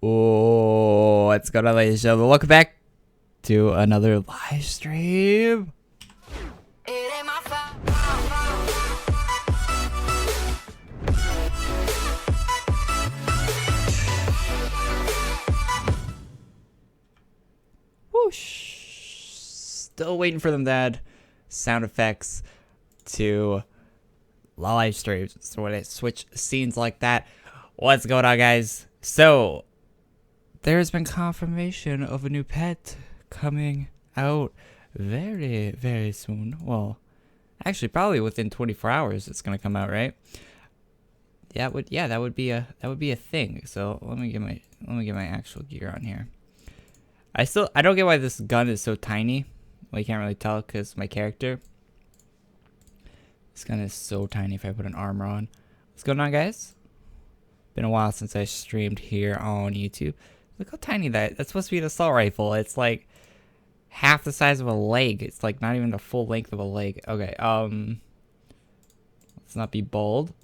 Oh, what's going on, ladies and gentlemen? Welcome back to another live stream. Whoosh. Still waiting for them to add sound effects to live streams. So when I switch scenes like that, what's going on, guys? So there's been confirmation of a new pet coming out very, very soon. Well, actually, probably within 24 hours, it's gonna come out, right? That would be a thing. So let me get my actual gear on here. I don't get why this gun is so tiny. Well, you can't really tell because my character. This gun is so tiny if I put an armor on. What's going on, guys? Been a while since I streamed here on YouTube. Look how tiny that's supposed to be an assault rifle. It's like half the size of a leg. It's like not even the full length of a leg. Okay, let's not be bold.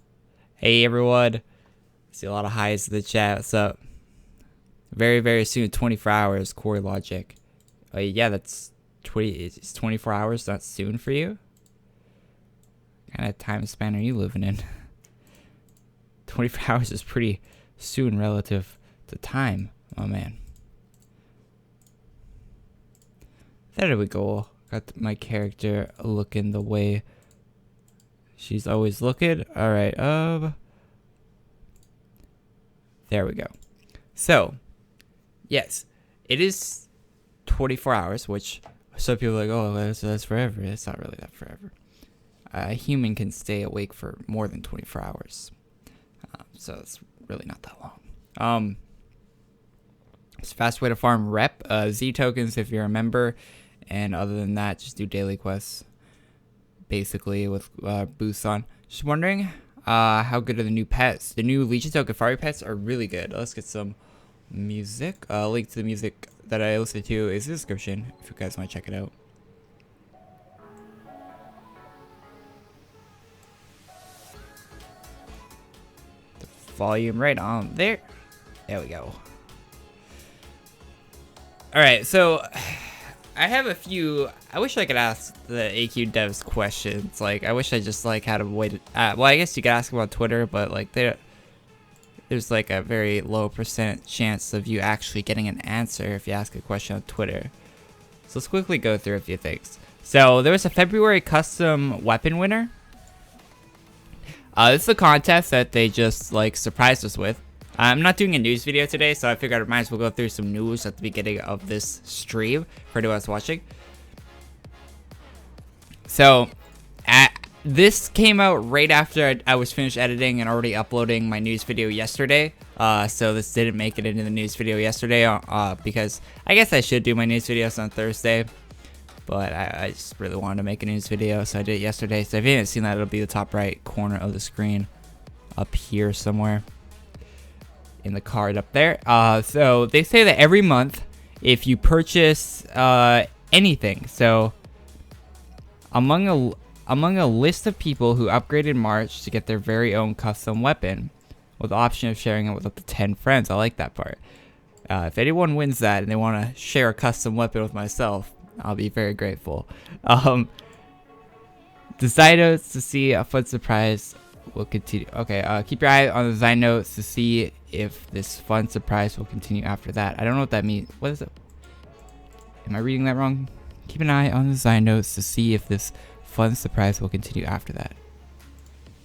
Hey everyone. I see a lot of highs in the chat. What's up? Very, very soon, 24 hours, Core Logic. Oh yeah, that's 20. It's 24 hours not soon for you? What kind of time span are you living in? 24 hours is pretty soon relative to time. Oh man. There we go. Got my character looking the way she's always looking. Alright, there we go. So, yes, it is 24 hours, which some people are like, oh, that's forever. It's not really that forever. A human can stay awake for more than 24 hours. So it's really not that long. It's a fast way to farm rep, Z tokens if you're a member, and other than that, just do daily quests, basically with boosts on. Just wondering, how good are the new pets? The new Legion token fire pets are really good. Let's get some music. Link to the music that I listen to is in the description if you guys want to check it out. Volume right on there. There we go. Alright, so I have a few. I wish I could ask the AQ devs questions. Like, I wish I just like had a way to well, I guess you could ask them on Twitter, but like there's like a very low % chance of you actually getting an answer if you ask a question on Twitter. So let's quickly go through a few things. So there was a February custom weapon winner. This is a contest that they just like surprised us with. I'm not doing a news video today, so I figured I might as well go through some news at the beginning of this stream for anyone else watching. So, this came out right after I was finished editing and already uploading my news video yesterday. So this didn't make it into the news video yesterday because I guess I should do my news videos on Thursday. But I just really wanted to make a news video, so I did it yesterday. So if you haven't seen that, it'll be the top right corner of the screen up here somewhere in the card up there. So they say that every month, if you purchase anything, so among a list of people who upgraded in March to get their very own custom weapon, with the option of sharing it with up to 10 friends. I like that part. If anyone wins that and they want to share a custom weapon with myself, I'll be very grateful. Design notes to see a fun surprise will continue. Okay, keep your eye on the design notes to see if this fun surprise will continue after that. I don't know what that means. What is it? Am I reading that wrong? Keep an eye on the design notes to see if this fun surprise will continue after that.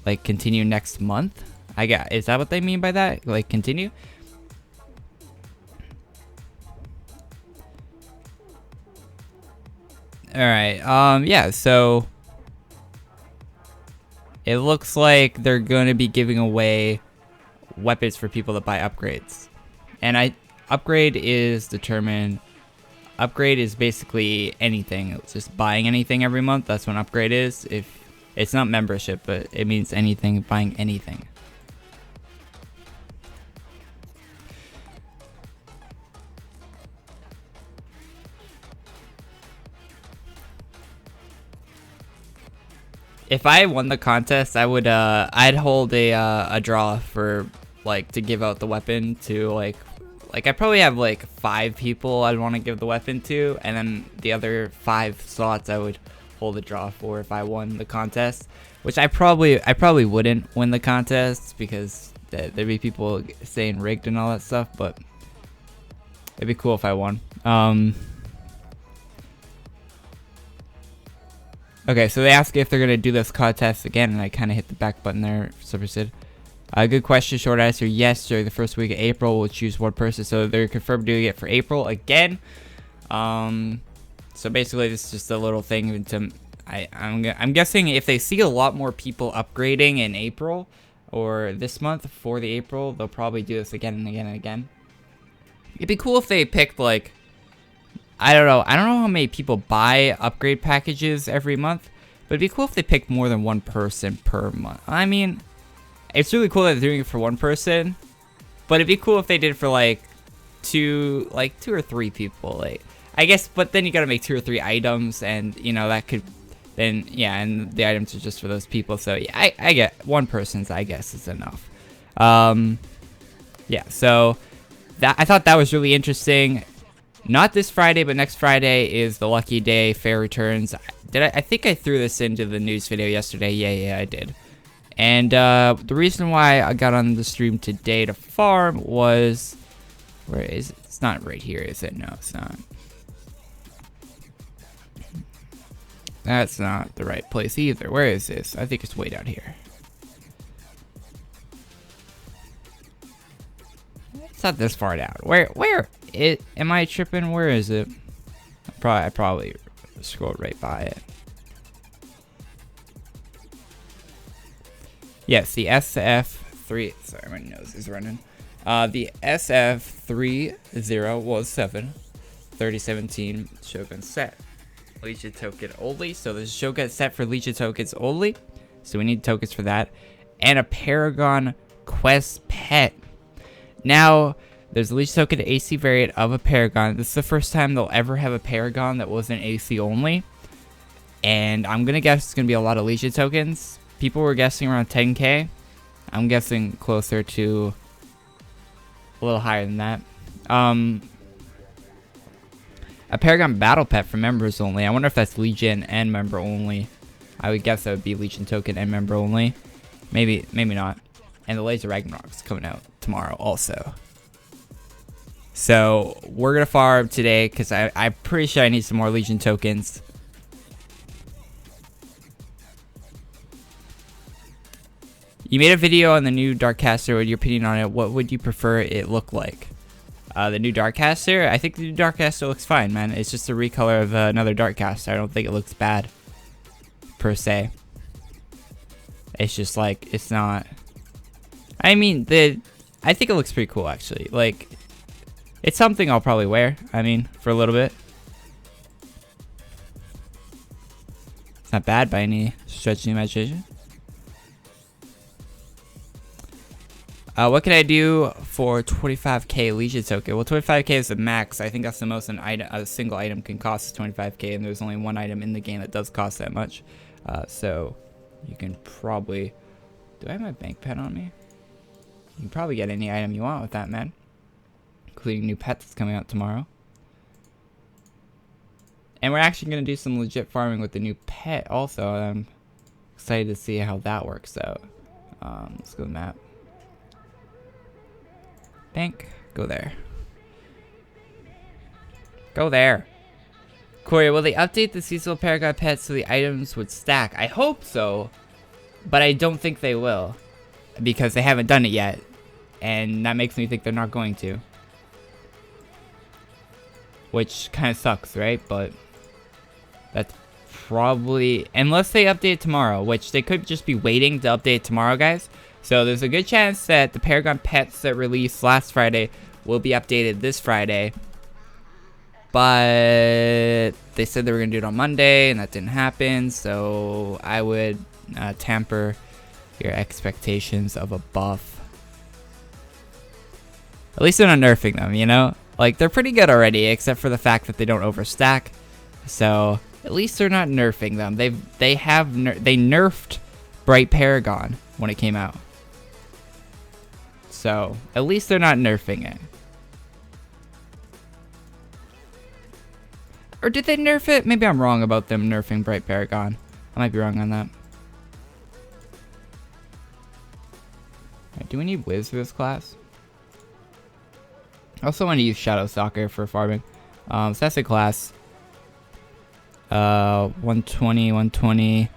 Like continue next month? Is that what they mean by that? Like continue? Alright, yeah, so it looks like they're going to be giving away weapons for people that buy upgrades. And upgrade is basically anything. It's just buying anything every month. That's what an upgrade is. If it's not membership, but it means anything, buying anything. If I won the contest, I would I'd hold a draw for like to give out the weapon to like Like, I probably have like 5 people I'd want to give the weapon to, and then the other 5 slots I would hold a draw for if I won the contest. Which I probably wouldn't win the contest because there'd be people saying rigged and all that stuff, but it'd be cool if I won. Okay, so they ask if they're gonna do this contest again, and I kind of hit the back button there, Super Sid. Good question, short answer, yes, during the first week of April, we'll choose one person, so they're confirmed doing it for April again. So basically, this is just a little thing to, I'm guessing if they see a lot more people upgrading in April, or this month for the April, they'll probably do this again and again and again. It'd be cool if they picked, like, I don't know how many people buy upgrade packages every month, but it'd be cool if they picked more than one person per month. I mean, it's really cool that they're doing it for one person, but it'd be cool if they did it for like two or 3 people. Like, I guess, but then you gotta make 2 or 3 items, and you know that could, then yeah, and the items are just for those people. So yeah, I get one person's, I guess, is enough. Yeah, so that, I thought that was really interesting. Not this Friday, but next Friday is the lucky day. Fair returns. I think I threw this into the news video yesterday. Yeah, I did. And the reason why I got on the stream today to farm was, where is it? It's not right here, is it? No, it's not. That's not the right place either. Where is this? I think it's way down here. It's not this far down. Where am I tripping? Where is it? I probably scrolled right by it. Yes, the SF3. Sorry, my nose is running. The SF3017 3017 Shogun set. Legion token only. So there's a Shogun set for Legion tokens only. So we need tokens for that. And a Paragon Quest pet. Now, there's a Legion token AC variant of a Paragon. This is the first time they'll ever have a Paragon that wasn't AC only. And I'm going to guess it's going to be a lot of Legion tokens. People were guessing around 10k. I'm guessing closer to a little higher than that. A Paragon battle pet for members only. I wonder if that's Legion and member only. I would guess that would be Legion token and member only. Maybe not. And the Laser Ragnarok's coming out tomorrow also. So we're gonna farm today because I'm pretty sure I need some more Legion tokens. You made a video on the new Darkcaster. What your opinion on it? What would you prefer it look like? The new Darkcaster? I think the new Darkcaster looks fine, man. It's just a recolor of another Darkcaster. I don't think it looks bad, per se. It's just like, it's not... I mean, I think it looks pretty cool, actually. Like, it's something I'll probably wear, I mean, for a little bit. It's not bad by any stretch of the imagination. What can I do for 25k Legion token? Well, 25k is the max. I think that's the most a single item can cost is 25k, and there's only one item in the game that does cost that much. So you can probably... Do I have my bank pen on me? You can probably get any item you want with that, man. Including new pets that's coming out tomorrow. And we're actually going to do some legit farming with the new pet also. I'm excited to see how that works out. Let's go to the map. Bank. Go there. Go there. Corey, will they update the seasonal Paragon pets so the items would stack? I hope so, but I don't think they will because they haven't done it yet, and that makes me think they're not going to. Which kind of sucks, right? But that's probably... Unless they update tomorrow, which they could just be waiting to update tomorrow, guys. So there's a good chance that the Paragon pets that released last Friday will be updated this Friday. But they said they were going to do it on Monday, and that didn't happen. So I would temper your expectations of a buff. At least they're not nerfing them, you know? Like, they're pretty good already, except for the fact that they don't overstack. So at least they're not nerfing them. They nerfed Bright Paragon when it came out. So at least they're not nerfing it. Or did they nerf it? Maybe I'm wrong about them nerfing Bright Paragon. I might be wrong on that. Right, do we need Wiz for this class? I also want to use Shadow Stalker for farming. So that's a class. 120, 120.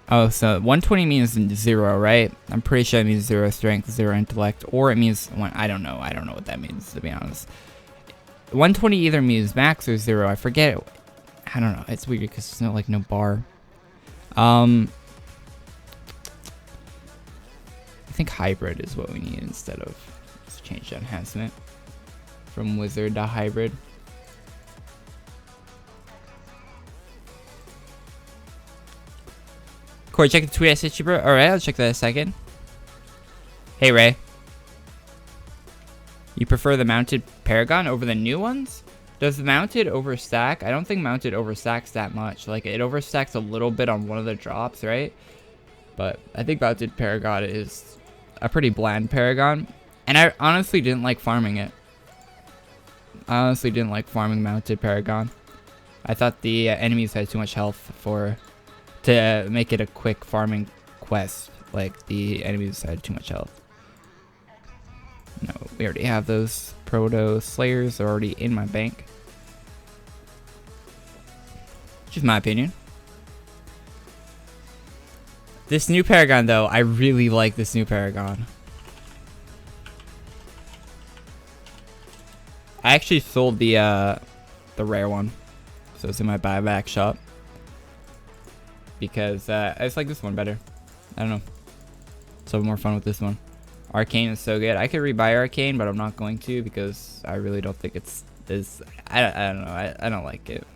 Oh, so 120 means 0, right? I'm pretty sure it means 0 strength, 0 intellect, or it means one. I don't know. I don't know what that means, to be honest. 120 either means max or 0. I forget. I don't know. It's weird because there's no bar. I think hybrid is what we need instead of. Let's change the enhancement from wizard to hybrid. Corey, check the tweet I sent you, bro. Alright, I'll check that in a second. Hey, Ray. You prefer the mounted Paragon over the new ones? Does the mounted overstack? I don't think mounted overstacks that much. Like, it overstacks a little bit on one of the drops, right? But I think mounted Paragon is a pretty bland Paragon. And I honestly didn't like farming it. I honestly didn't like farming mounted Paragon. I thought the enemies had too much health to make it a quick farming quest. Like, the enemies had too much health. No, we already have those proto slayers already in my bank. Just my opinion. This new Paragon, though, I really like this new Paragon. I actually sold the rare one, so it's in my buyback shop. Because I just like this one better. I don't know. So more fun with this one. Arcane is so good. I could rebuy Arcane, but I'm not going to because I really don't think it's this. I don't know. I don't like it.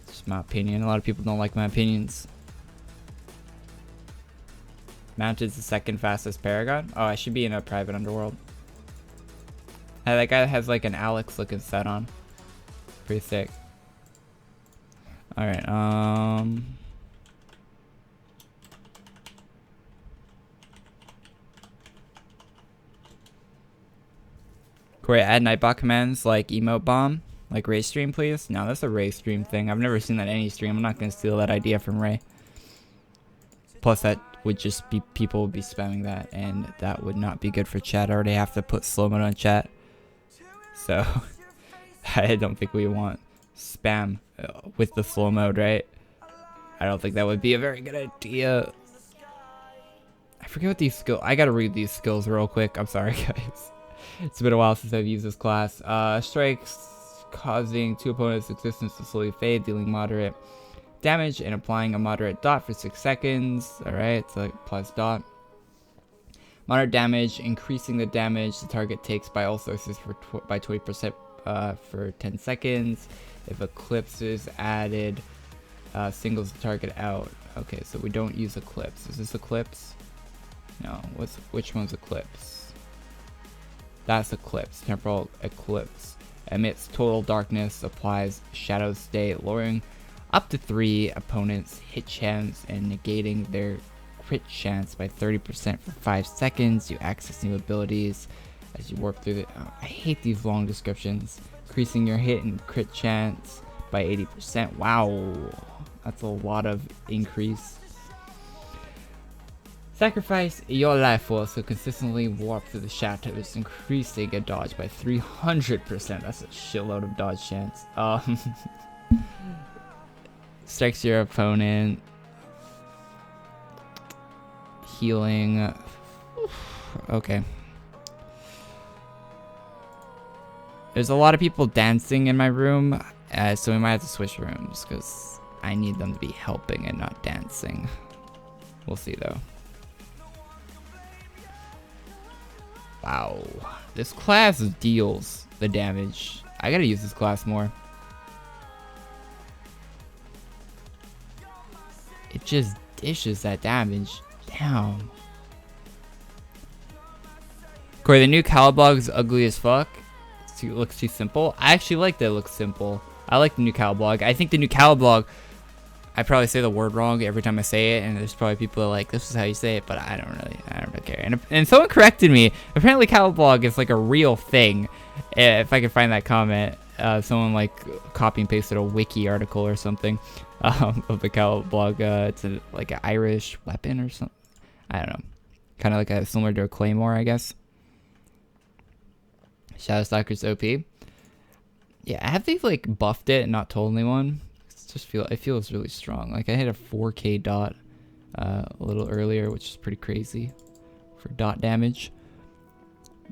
It's just my opinion. A lot of people don't like my opinions. Mounted's the second fastest Paragon. Oh, I should be in a private underworld. That guy has like an Alex looking set on. Pretty sick. Alright, Corey, add Nightbot commands like emote bomb, like Ray stream, please. No, that's a Ray stream thing. I've never seen that in any stream. I'm not gonna steal that idea from Ray. Plus, that would just be people would be spamming that, and that would not be good for chat. I already have to put slow mode on chat, so I don't think we want spam with the slow mode, right? I don't think that would be a very good idea. I forget what these skills. I gotta read these skills real quick. I'm sorry, guys. It's been a while since I've used this class. Strikes causing two opponents' existence to slowly fade, dealing moderate damage and applying a moderate dot for 6 seconds. Alright, so it applies dot. Moderate damage, increasing the damage the target takes by all sources by 20% for 10 seconds. If Eclipse is added, singles the target out. Okay, so we don't use Eclipse. Is this Eclipse? No. Which one's Eclipse? That's Eclipse. Temporal Eclipse. Emits total darkness, applies shadow state, lowering up to 3 opponents' hit chance and negating their crit chance by 30% for 5 seconds. You access new abilities as you warp through the... Oh, I hate these long descriptions. Increasing your hit and crit chance by 80%. Wow. That's a lot of increase. Sacrifice your life force to consistently warp through the shadows, increasing a dodge by 300%. That's a shitload of dodge chance. Strikes your opponent. Healing. Okay. There's a lot of people dancing in my room, so we might have to switch rooms because I need them to be helping and not dancing. We'll see though. Wow, this class deals the damage. I gotta use this class more. It just dishes that damage. Damn. Corey, the new Caliblog is ugly as fuck. It looks too simple. I actually like that it looks simple. I like the new Caliblog. I think the new Caliblog, I probably say the word wrong every time I say it, and there's probably people that are like, this is how you say it, but I don't really care. And someone corrected me. Apparently Caliblog is like a real thing. If I can find that comment. someone like copy and pasted a wiki article or something of the cow blog. It's like an Irish weapon or something. I don't know. Kind of like similar to a claymore, I guess. Shadowstalker's OP. Yeah, have they like buffed it and not told anyone? It feels really strong. Like I hit a 4K dot a little earlier, which is pretty crazy for dot damage.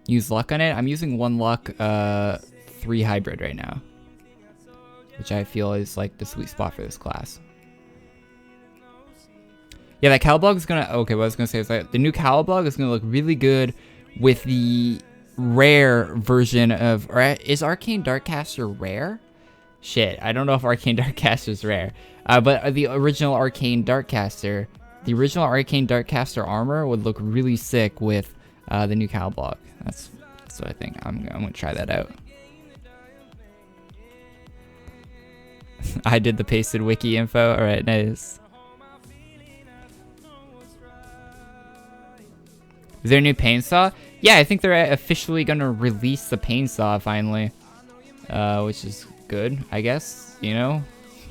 Use luck on it. I'm using 1 luck, 3 hybrid right now, which I feel is like the sweet spot for this class. Yeah, that Calblog is gonna. Okay, what I was gonna say is that the new Calblog is gonna look really good with the rare version of. Or is Arcane Darkcaster rare? Shit, I don't know if Arcane Darkcaster is rare. But the original Arcane Darkcaster, armor would look really sick with the new Calblog. That's what I think. I'm gonna try that out. I did the pasted wiki info. All right, nice. Is there a new pain saw? Yeah, I think they're officially gonna release the pain saw finally, which is good, I guess. You know,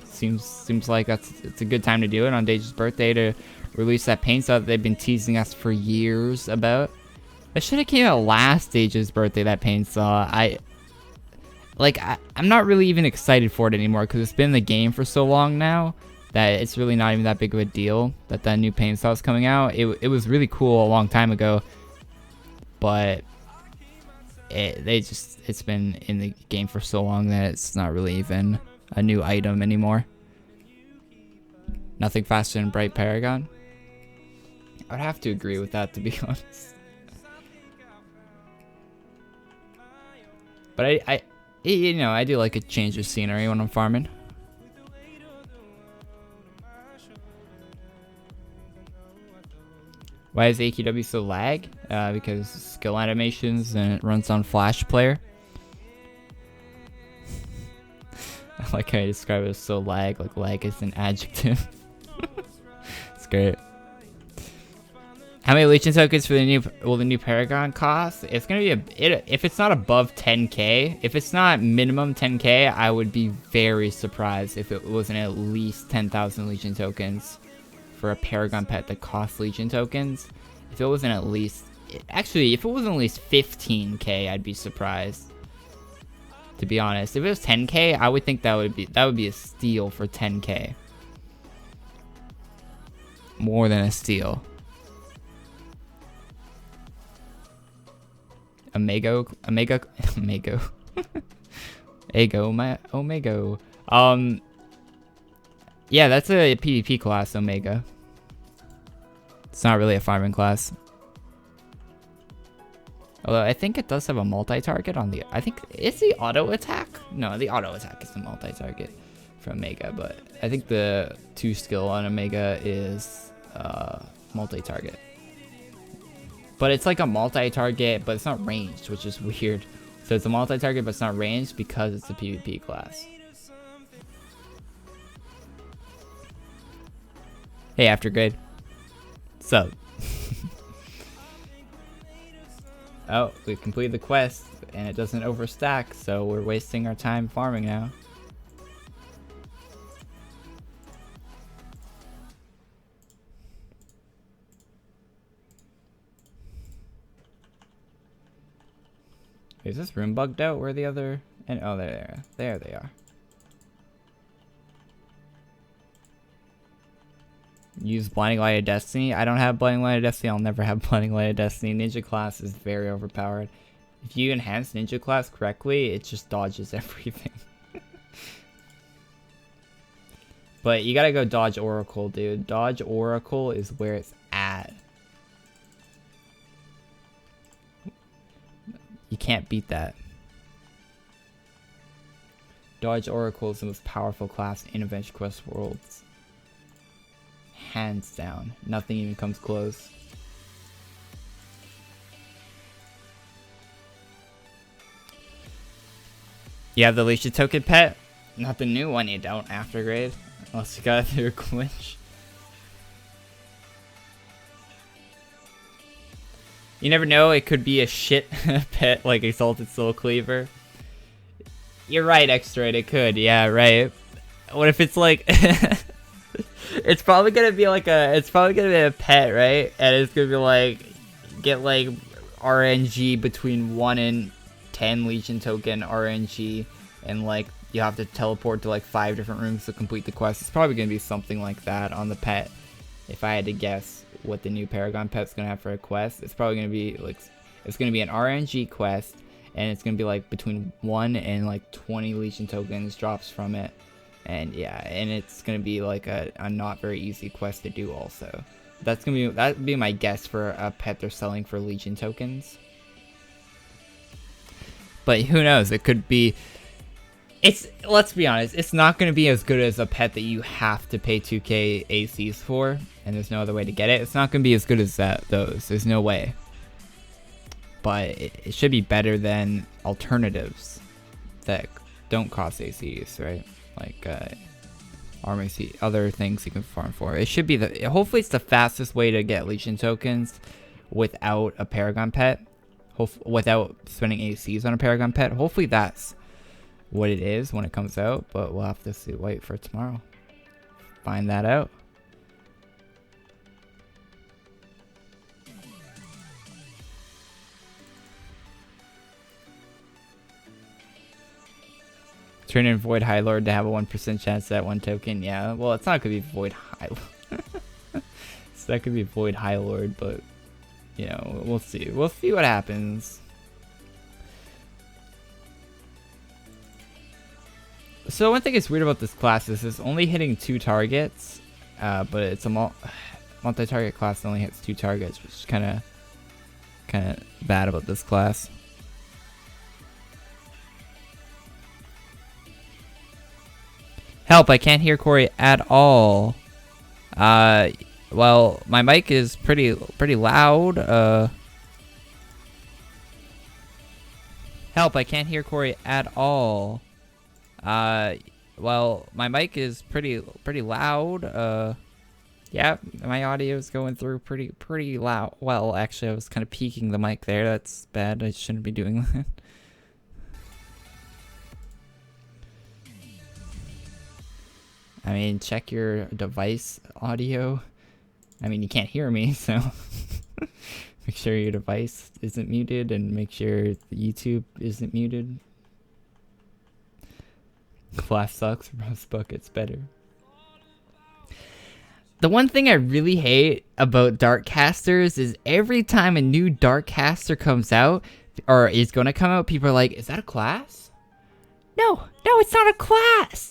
seems like it's a good time to do it on Deja's birthday to release that pain saw that they've been teasing us for years about. That should have came out last Deja's birthday. That pain saw. I'm not really even excited for it anymore because it's been in the game for so long now that it's really not even that big of a deal that new pain saw is coming out. It was really cool a long time ago, but it's been in the game for so long that it's not really even a new item anymore. Nothing faster than Bright Paragon. I would have to agree with that, to be honest. But I do like a change of scenery when I'm farming. Why is AQW so lag? Because skill animations and it runs on Flash Player. I like how I describe it as so lag, like lag is an adjective. It's great. How many Legion tokens for the new Paragon cost? It's gonna be if it's not above 10k, if it's not minimum 10k, I would be very surprised if it wasn't at least 10,000 Legion tokens for a Paragon pet that costs Legion tokens. If it wasn't at least, actually, if it wasn't at least 15k, I'd be surprised. To be honest, if it was 10k, I would think that would be a steal for 10k. More than a steal. Omega. Omega. Yeah, that's a PvP class, Omega. It's not really a farming class. Although I think it does have a multi-target on the... I think... Is the auto attack? No, the auto attack is the multi-target for Omega, but I think the 2 skill on Omega is multi-target. But it's like a multi-target, but it's not ranged, which is weird. So it's a multi-target, but it's not ranged because it's a PvP class. Hey, Aftergrade. What's up? Oh, we completed the quest, and it doesn't overstack, so we're wasting our time farming now. Is this room bugged out? Where are the other... And oh, there they are. Use Blinding Light of Destiny. I don't have Blinding Light of Destiny. I'll never have Blinding Light of Destiny. Ninja class is very overpowered. If you enhance Ninja class correctly, it just dodges everything. But you gotta go dodge Oracle, dude. Dodge Oracle is where it's at. You can't beat that. Dodge Oracle is the most powerful class in AdventureQuest Worlds. Hands down. Nothing even comes close. You have the Leisha token pet? Not the new one, you don't, Aftergrade. Unless you got it through a glitch. You never know, it could be a shit pet like Exalted Soul Cleaver. You're right, Extroid, it could. Yeah, right. What if it's like... it's probably gonna be like it's probably gonna be a pet, right? And it's gonna be like, get like RNG between 1 and 10 Legion token RNG, and like you have to teleport to like 5 different rooms to complete the quest. It's probably gonna be something like that on the pet. If I had to guess what the new Paragon pet's gonna have for a quest, it's probably gonna be like, it's gonna be an RNG quest, and it's gonna be like between 1 and like 20 Legion tokens drops from it. And yeah, and it's gonna be like a not very easy quest to do also. That'd be my guess for a pet they're selling for Legion tokens. But who knows? It could be. Let's be honest, it's not gonna be as good as a pet that you have to pay 2k ACs for, and there's no other way to get it. It's not gonna be as good as those. There's no way. But it should be better than alternatives that don't cost ACs, right? Like armor, other things you can farm for. It should be hopefully it's the fastest way to get Legion tokens without a Paragon pet, without spending ACs on a Paragon pet. Hopefully that's what it is when it comes out, but we'll have to see. Wait for tomorrow, find that out. Turn in Void High Lord to have a 1% chance at 1 token. Yeah, well, it's not gonna be Void High Lord. So that could be Void High Lord, but you know, we'll see. We'll see what happens. So one thing that's weird about this class is it's only hitting 2 targets, but it's a multi-target class that only hits 2 targets, which is kind of bad about this class. Help, I can't hear Corey at all. Well, my mic is pretty loud. Help, I can't hear Corey at all. Well, my mic is pretty loud. Yeah, my audio is going through pretty loud. Well, actually, I was kind of peaking the mic there. That's bad. I shouldn't be doing that. I mean, check your device audio. I mean, you can't hear me, so make sure your device isn't muted and make sure the YouTube isn't muted. Class sucks, Rose Bucket's better. The one thing I really hate about Dark Casters is every time a new Dark Caster comes out, or is going to come out, people are like, is that a class? No, it's not a class!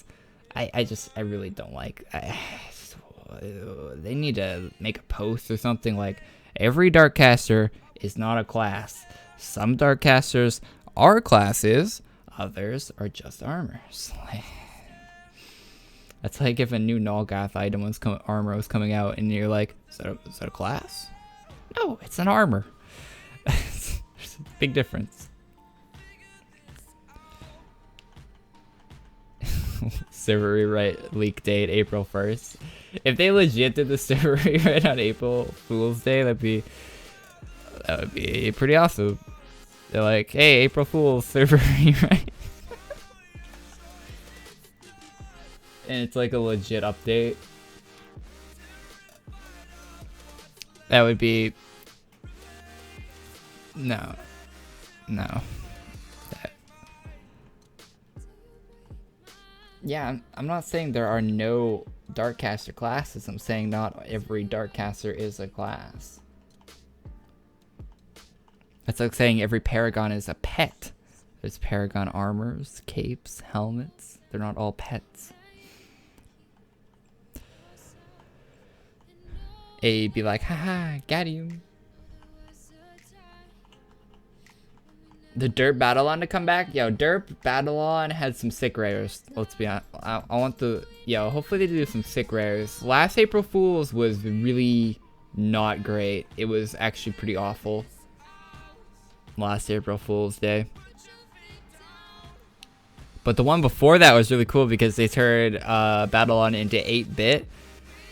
I really don't like. They need to make a post or something like, every Dark Caster is not a class. Some Dark Casters are classes, others are just armors. That's like if a new Nulgath item armor was coming out, and you're like, is that a class? No, it's an armor. There's a big difference. Server rewrite leak date April 1st. If they legit did the server rewrite on April Fool's Day, that would be pretty awesome. They're like, hey, April Fool's server rewrite. And it's like a legit update. That would be... No. Yeah, I'm not saying there are no Darkcaster classes. I'm saying not every Darkcaster is a class. That's like saying every Paragon is a pet. There's Paragon armors, capes, helmets. They're not all pets.A'd be like, haha, got you. The Derp Battle-On to come back? Yo, Derp Battle-On had some sick rares. Let's be honest. I want the... Yo, hopefully they do some sick rares. Last April Fool's was really not great. It was actually pretty awful. Last April Fool's Day. But the one before that was really cool because they turned Battle-On into 8-bit.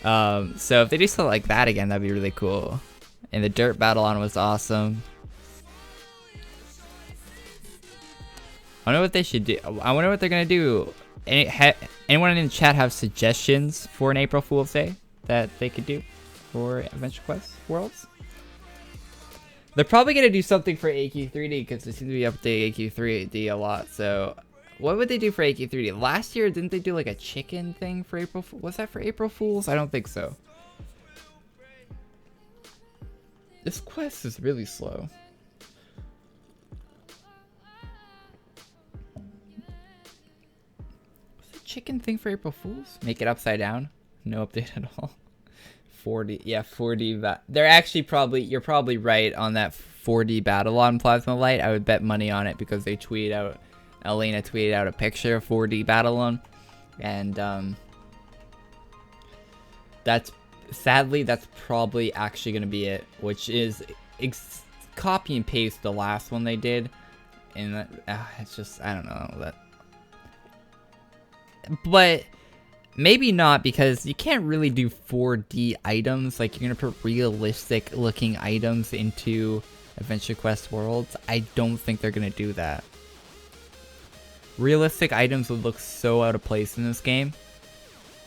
So if they do something like that again, that'd be really cool. And the Derp Battle-On was awesome. I wonder what they should do. I wonder what they're gonna do. Anyone in the chat have suggestions for an April Fool's Day that they could do for AdventureQuest Worlds? They're probably gonna do something for AQ3D because they seem to be updating AQ3D a lot. So, what would they do for AQ3D? Last year, didn't they do like a chicken thing for April? Was that for April Fools? I don't think so. This quest is really slow. Was it chicken thing for April Fools? Make it upside down? No update at all. 4D, yeah, 4D. They're actually you're probably right on that 4D battle on Plasma Light. I would bet money on it because they tweeted out, Elena tweeted out a picture of 4D battle on, and sadly that's probably actually gonna be it, which is copy and paste the last one they did, and it's just, I don't know that, but. Maybe not, because you can't really do 4D items. Like, you're gonna put realistic looking items into Adventure Quest Worlds. I don't think they're gonna do that. Realistic items would look so out of place in this game.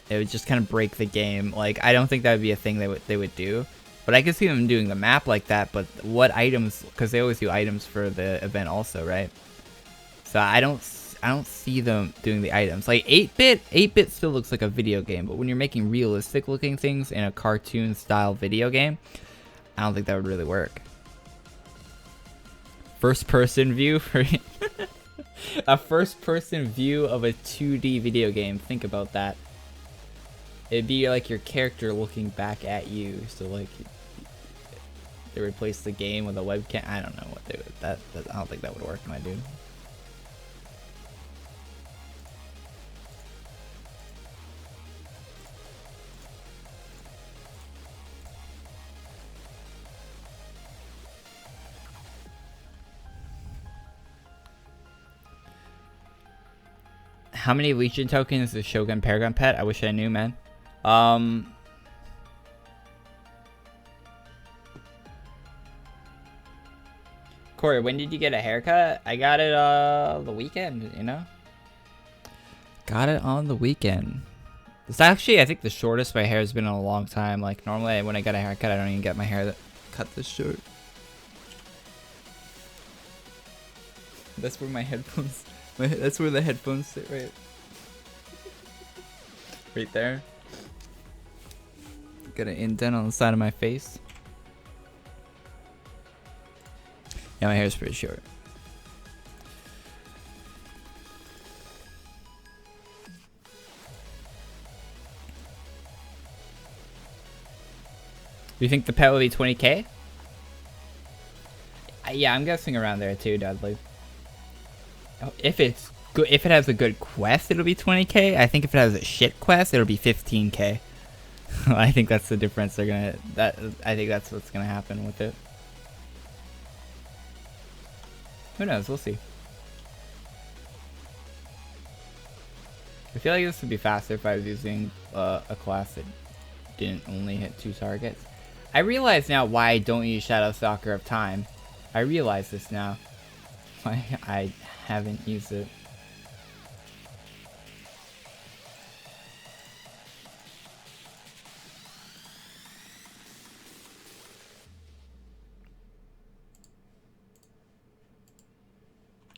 It would just kind of break the game. Like, I don't think that would be a thing they would do. But I could see them doing the map like that. But what items? Because they always do items for the event also, right? So I don't see them doing the items. Like 8-bit still looks like a video game, but when you're making realistic looking things in a cartoon style video game, I don't think that would really work. First person view for a first person view of a 2D video game. Think about that. It'd be like your character looking back at you. So like they replace the game with a webcam. I don't know what they would. I don't think that would work, my dude. How many Legion tokens is Shogun Paragon pet? I wish I knew, man. Corey, when did you get a haircut? I got it the weekend, you know? Got it on the weekend. It's actually, I think, the shortest my hair has been in a long time. Like, normally when I get a haircut, I don't even get my hair cut this short. That's where my headphones... That's where the headphones sit, right there. Got an indent on the side of my face. Yeah, my hair's pretty short. Do you think the pet will be 20k? Yeah, I'm guessing around there too, Dudley. If it's good, if it has a good quest, it'll be 20k. I think if it has a shit quest, it'll be 15k. I think that's the difference. I think that's what's gonna happen with it. Who knows? We'll see. I feel like this would be faster if I was using a class that didn't only hit 2 targets. I realize now why I don't use Shadow Stalker of Time. I realize this now. Why I haven't used it.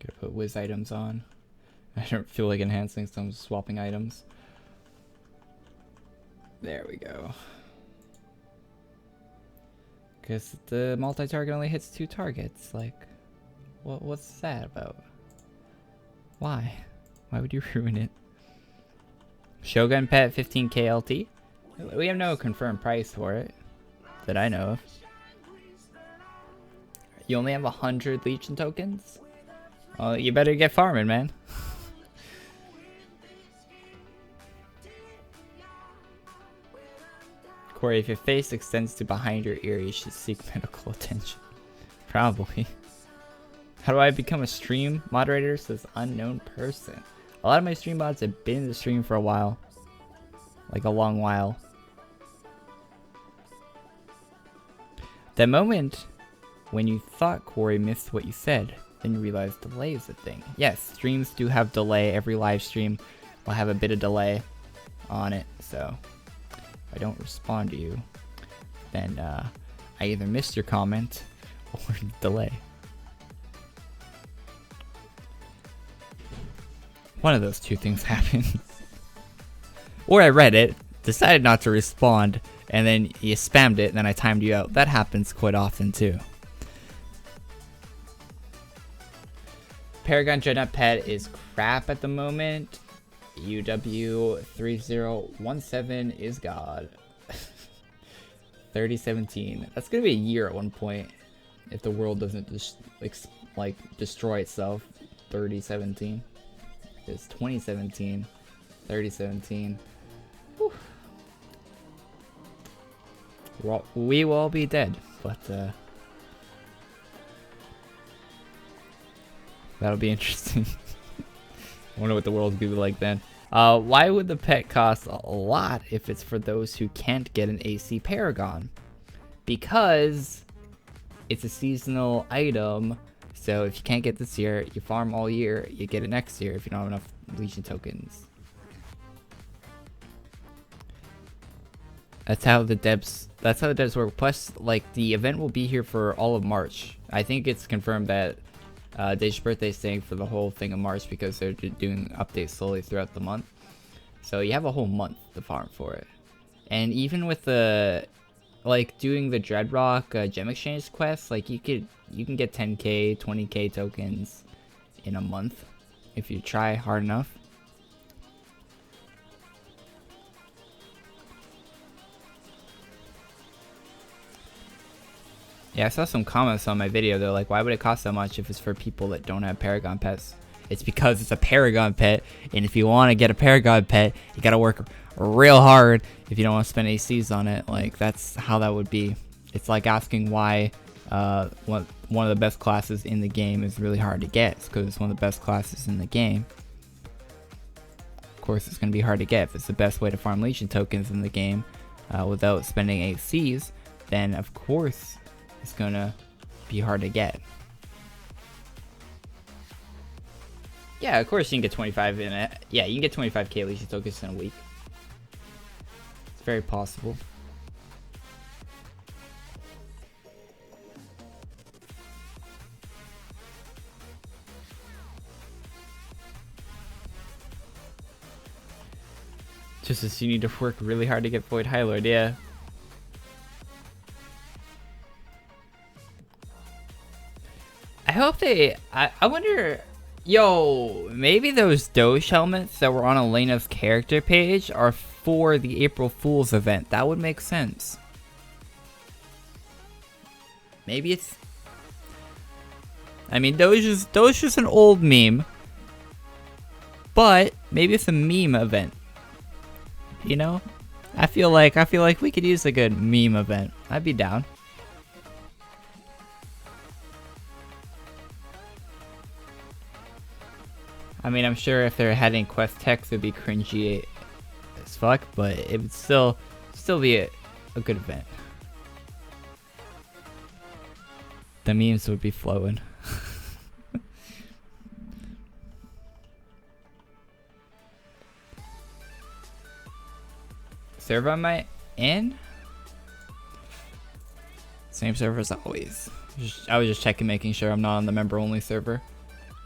Gotta put whiz items on. I don't feel like enhancing, so I'm just swapping items. There we go. Because the multi-target only hits 2 targets. Like, what's that about? Why? Why would you ruin it? Shogun pet 15k LT? We have no confirmed price for it that I know of. You only have 100 Legion tokens? Well, you better get farming, man. Corey, if your face extends to behind your ear, you should seek medical attention. Probably. How do I become a stream moderator? Says unknown person. A lot of my stream mods have been in the stream for a while. Like a long while. The moment when you thought Corey missed what you said, Then you realize delay is a thing. Yes, streams do have delay. Every live stream will have a bit of delay on it. So if I don't respond to you, then I either missed your comment or delay. One of those two things happened. Or I read it, decided not to respond, and then you spammed it, and then I timed you out. That happens quite often too. Paragon Dreadnought Pet is crap at the moment. UW 3017 is God. 3017. That's gonna be a year at one point if the world doesn't just like destroy itself. 3017. It's 2017. 3017. Whew. We will all be dead, but that'll be interesting. I wonder what the world will be like then. Why would the pet cost a lot if it's for those who can't get an AC Paragon? Because it's a seasonal item, so if you can't get this year, you farm all year, you get it next year if you don't have enough Legion tokens. That's how the devs work. Plus, like, the event will be here for all of March. I think it's confirmed that Dave's birthday is staying for the whole thing of March because they're doing updates slowly throughout the month. So you have a whole month to farm for it. And even with the, like, doing the Dreadrock gem exchange quest, like, you can get 10k, 20k tokens in a month if you try hard enough. Yeah, I saw some comments on my video. They're like, why would it cost so much if it's for people that don't have Paragon pets? It's because it's a Paragon pet, and if you want to get a Paragon pet, you gotta work real hard if you don't want to spend ACs on it. Like, that's how that would be. It's like asking why one of the best classes in the game is really hard to get. It's because it's one of the best classes in the game. Of course, it's going to be hard to get. If it's the best way to farm Legion tokens in the game without spending ACs, then of course it's gonna be hard to get. Yeah, of course you can get 25 in it. Yeah, you can get 25k Legion tokens in a week. It's very possible. Just as you need to work really hard to get Void High Lord, yeah. I hope they, I wonder, yo, maybe those Doge helmets that were on Elena's character page are for the April Fool's event. That would make sense. Maybe it's, I mean, Doge is an old meme, but maybe it's a meme event. You know, I feel like we could use a good meme event. I'd be down. I mean, I'm sure if they're adding quest text, it'd be cringy as fuck, but it would still be a good event. The memes would be flowing. Server am I in? Same server as always. I was just checking, making sure I'm not on the member only server.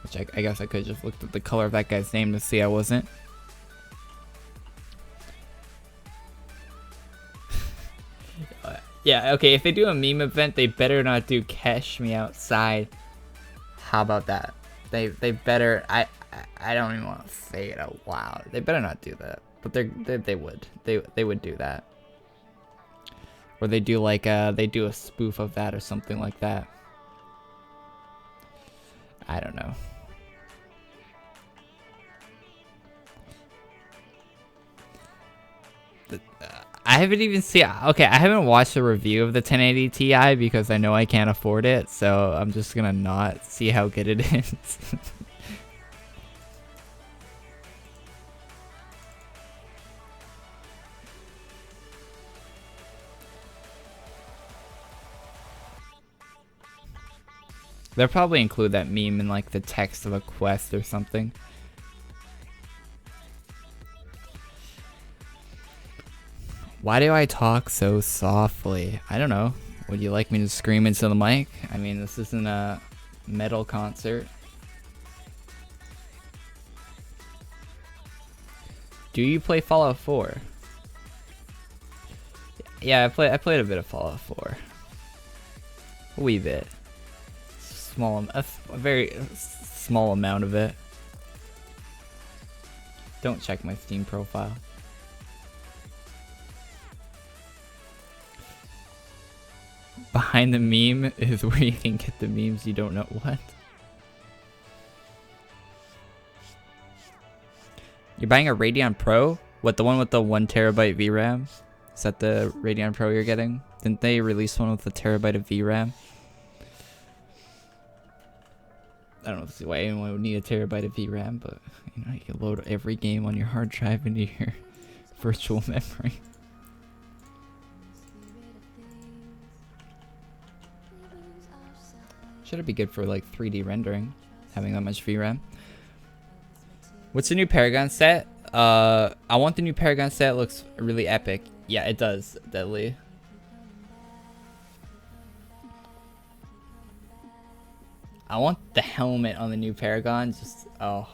Which I guess I could just looked at the color of that guy's name to see I wasn't. Yeah, okay, if they do a meme event, they better not do Cash Me Outside. How about that? They better, I don't even want to say it out loud. They better not do that. But they would. They would do that. Or they do like they do a spoof of that or something like that. I don't know. I haven't even seen. Okay, I haven't watched a review of the 1080 Ti because I know I can't afford it. So I'm just gonna not see how good it is. They'll probably include that meme in like the text of a quest or something. Why do I talk so softly? I don't know. Would you like me to scream into the mic? I mean, this isn't a metal concert. Do you play Fallout 4? Yeah, I played a bit of Fallout 4. A wee bit. A very small amount of it. Don't check my Steam profile. Behind the meme is where you can get the memes you don't know what. You're buying a Radeon Pro? What, the one with the 1 terabyte VRAM? Is that the Radeon Pro you're getting? Didn't they release one with a terabyte of VRAM? I don't know why anyone would need a terabyte of VRAM, but you know, you can load every game on your hard drive into your virtual memory. Should it be good for like 3D rendering, having that much VRAM? What's the new Paragon set? I want the new Paragon set. It looks really epic. Yeah, it does, deadly. I want the helmet on the new Paragon. Just, oh,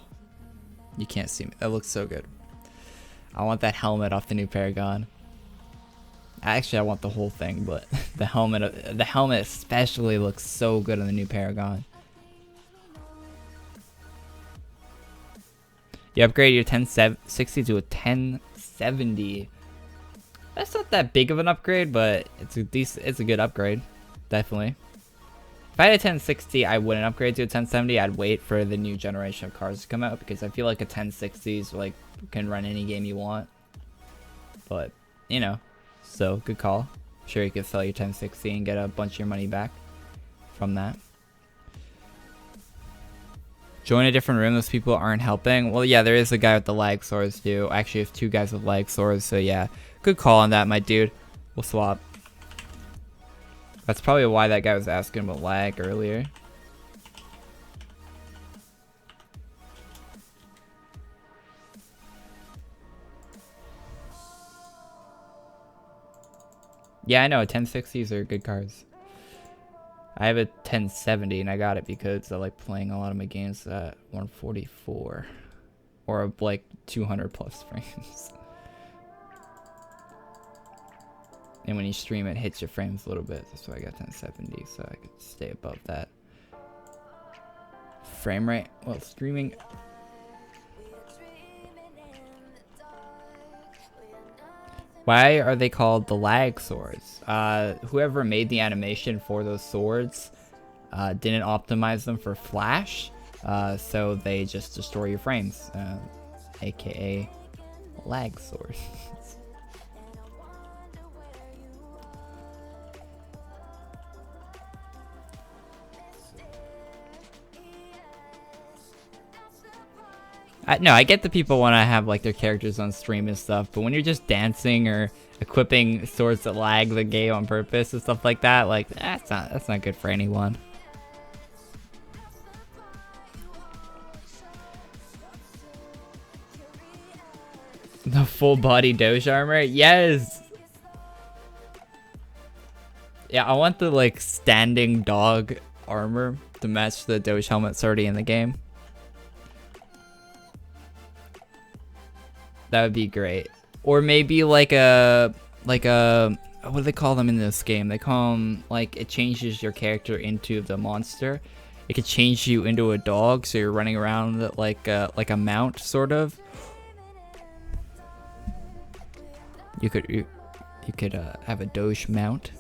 you can't see me. That looks so good. I want that helmet off the new Paragon. Actually, I want the whole thing, but the helmet especially looks so good on the new Paragon. You upgrade your 1060 to a 1070. That's not that big of an upgrade, but it's a good upgrade, definitely. If I had a 1060, I wouldn't upgrade to a 1070. I'd wait for the new generation of cards to come out because I feel like a 1060 is like can run any game you want. But you know, so good call. I'm sure you could sell your 1060 and get a bunch of your money back from that. Join a different room. Those people aren't helping. Well, yeah, there is a guy with the lag swords too. Actually, there's 2 guys with lag swords. So yeah, good call on that, my dude. We'll swap. That's probably why that guy was asking about lag earlier. Yeah, I know. 1060s are good cards. I have a 1070 and I got it because I like playing a lot of my games at 144 or like 200 plus frames. And when you stream, it hits your frames a little bit. That's why I got 1070, so I could stay above that frame rate while streaming. Why are they called the lag swords? Whoever made the animation for those swords didn't optimize them for flash, so they just destroy your frames, aka lag swords. No, I get the people want to have like their characters on stream and stuff, but when you're just dancing or equipping swords that lag the game on purpose and stuff like that, like that's not good for anyone. The full body Doge armor? Yes. Yeah, I want the like standing dog armor to match the Doge helmets already in the game. That would be great. Or maybe like a what do they call them in this game? They call them like it changes your character into the monster. It could change you into a dog, so you're running around like a mount sort of. You could have a Doge mount.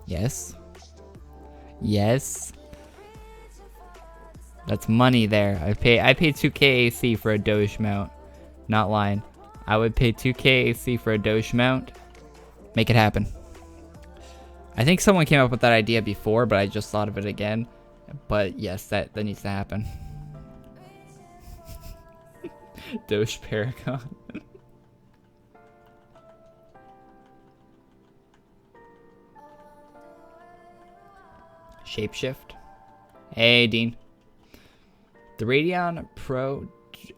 Yes. Yes. That's money there. I paid 2k AC for a Doge mount. Not lying. I would pay 2k AC for a Doge mount. Make it happen. I think someone came up with that idea before, but I just thought of it again. But yes, that needs to happen. Doge Paragon. Shapeshift. Hey, Dean. The Radeon Pro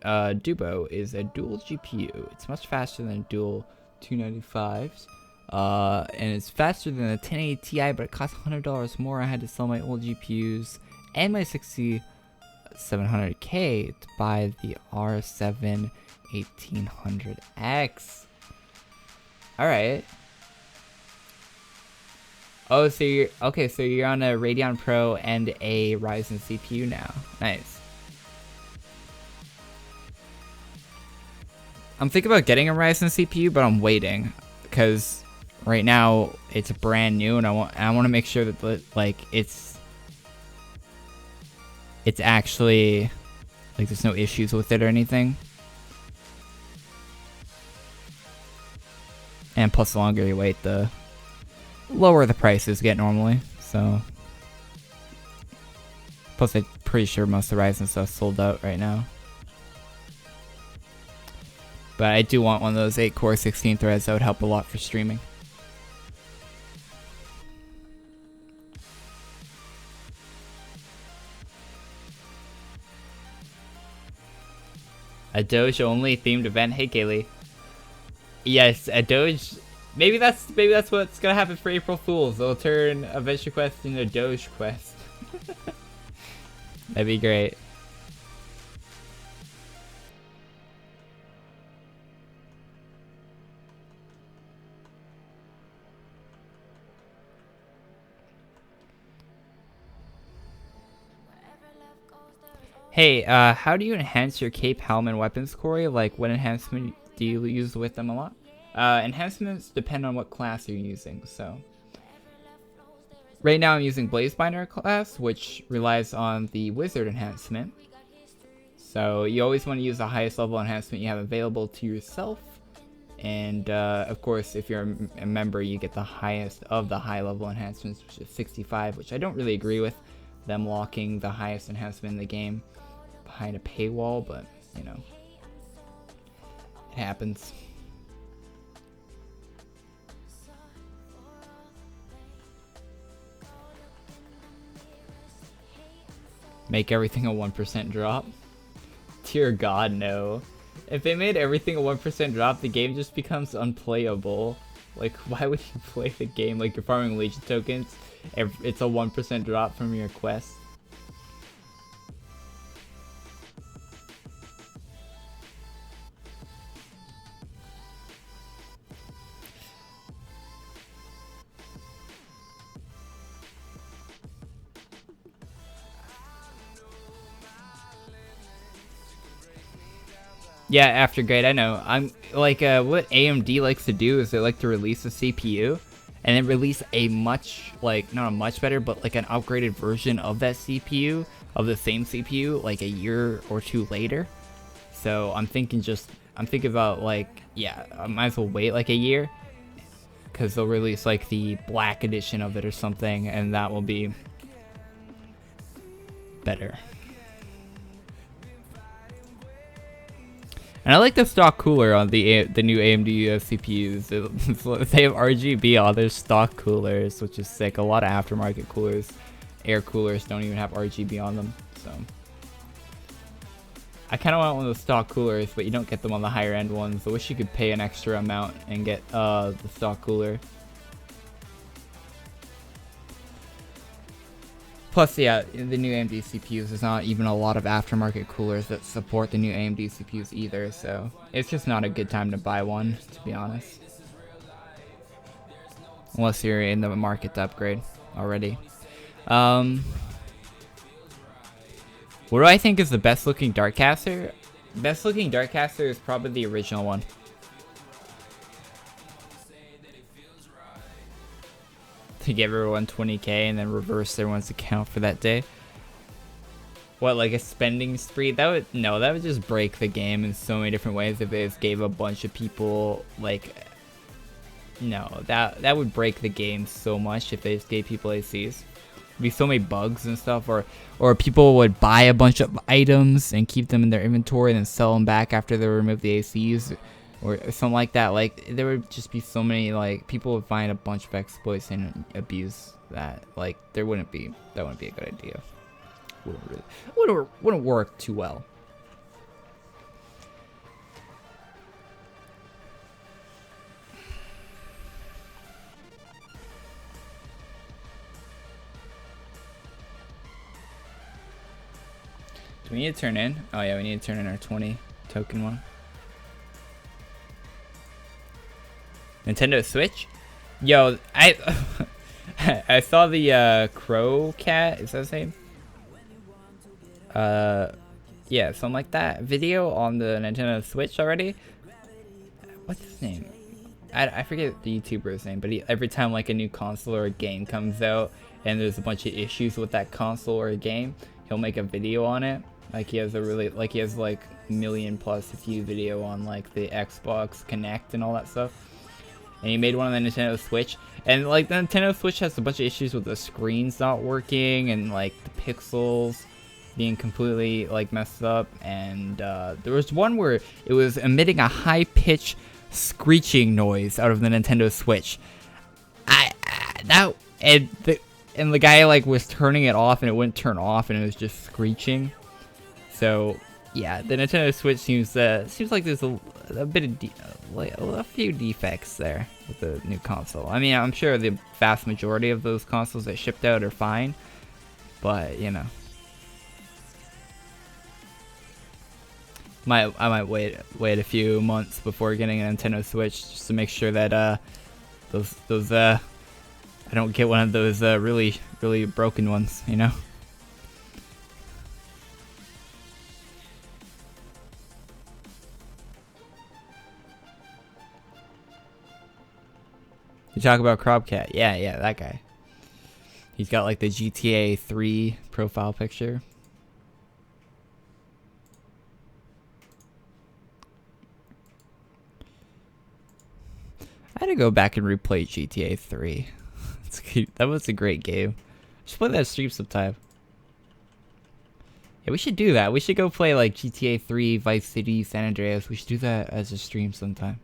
Duo is a dual GPU. It's much faster than dual 295s. And it's faster than the 1080 Ti, but it costs $100 more. I had to sell my old GPUs and my 6700K to buy the R7 1800X. Alright. Oh, so you're okay, so you're on a Radeon Pro and a Ryzen CPU now. Nice. I'm thinking about getting a Ryzen CPU, but I'm waiting because right now it's brand new, and I want to make sure that like it's actually like there's no issues with it or anything. And plus, the longer you wait, the lower the prices get normally. So plus, I'm pretty sure most of the Ryzen stuff's sold out right now. But I do want one of those 8-core 16 threads. That would help a lot for streaming. A Doge only themed event. Hey, Kaylee. Yes, a Doge. Maybe that's what's gonna happen for April Fools. They'll turn AdventureQuest into Doge Quest. That'd be great. Hey, how do you enhance your cape, helm, and weapons, Corey? Like, what enhancement do you use with them a lot? Enhancements depend on what class you're using, so. Right now I'm using Blazebinder class, which relies on the wizard enhancement. So you always want to use the highest level enhancement you have available to yourself. And, of course, if you're a member, you get the highest of the high level enhancements, which is 65, which I don't really agree with them locking the highest enhancement in the game behind a paywall, but you know, it happens. Make everything a 1% drop? Dear God, no. If they made everything a 1% drop, the game just becomes unplayable. Like, why would you play the game? Like, you're farming Legion tokens, it's a 1% drop from your quest. Yeah, after grade, I know. I'm like, what AMD likes to do is they like to release a CPU and then release a much, like, not a much better, but like an upgraded version of that CPU, of the same CPU, like a year or two later. So I'm thinking about like, yeah, I might as well wait like a year, because they'll release like the black edition of it or something, and that will be better. And I like the stock cooler on the new AMD CPUs. They have RGB on their stock coolers, which is sick. A lot of aftermarket coolers, air coolers, don't even have RGB on them. So I kind of want one of those stock coolers, but you don't get them on the higher end ones. I wish you could pay an extra amount and get the stock cooler. Plus, yeah, the new AMD CPUs, there's not even a lot of aftermarket coolers that support the new AMD CPUs either, so it's just not a good time to buy one, to be honest. Unless you're in the market to upgrade already. What do I think is the best looking Darkcaster? Best looking Darkcaster is probably the original one. To give everyone 20k and then reverse everyone's account for that day. What, like a spending spree? That would just break the game in so many different ways if they just gave a bunch of people, like, no, that would break the game so much if they just gave people ACs. There'd be so many bugs and stuff, or people would buy a bunch of items and keep them in their inventory and then sell them back after they remove the ACs. or something like that. Like there would just be so many, like people would find a bunch of exploits and abuse that. Like that wouldn't be a good idea. Wouldn't work too well. Do we need to turn in? Oh yeah, we need to turn in our 20 token one. Nintendo Switch? Yo, I saw the Crow Cat, is that his name? Yeah, something like that video on the Nintendo Switch already. What's his name? I forget the YouTuber's name, but every time like a new console or a game comes out and there's a bunch of issues with that console or a game, he'll make a video on it. Like he has like million plus view video on like the Xbox Connect and all that stuff. And he made one on the Nintendo Switch, and like the Nintendo Switch has a bunch of issues with the screens not working and like the pixels being completely like messed up. And there was one where it was emitting a high-pitched screeching noise out of the Nintendo Switch. And the guy like was turning it off and it wouldn't turn off and it was just screeching. So yeah, the Nintendo Switch seems like there's a bit of a few defects there with the new console. I mean, I'm sure the vast majority of those consoles that shipped out are fine, but you know, I might wait a few months before getting a Nintendo Switch just to make sure that I don't get one of those really broken ones, you know. You talk about Crobcat. Yeah, that guy. He's got like the GTA 3 profile picture. I had to go back and replay GTA 3. That was a great game. Just play that stream sometime. Yeah, we should do that. We should go play like GTA 3, Vice City, San Andreas. We should do that as a stream sometime.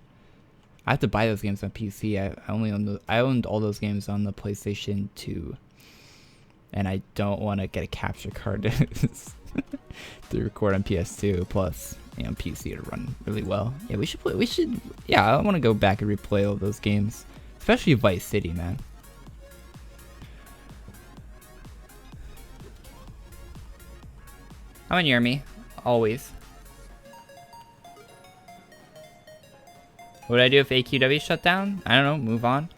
I have to buy those games on PC. I owned all those games on the PlayStation 2, and I don't want to get a capture card to record on PS2. Plus, you know, PC to run really well. Yeah, we should play. Yeah, I want to go back and replay all those games, especially Vice City, man. I'm in Yermy, always. What would I do if AQW shut down? I don't know, move on.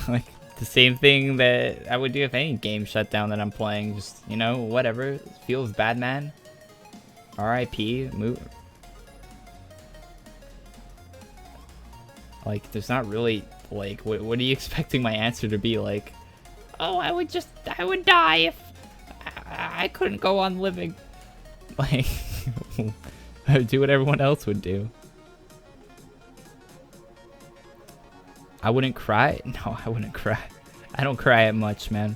Like, the same thing that I would do if any game shut down that I'm playing. Just, you know, whatever. It feels bad, man. RIP, move. Like, there's not really, like, what are you expecting my answer to be? Like, oh, I would die if I couldn't go on living. Like, I would do what everyone else would do. I wouldn't cry? No, I wouldn't cry. I don't cry at much, man.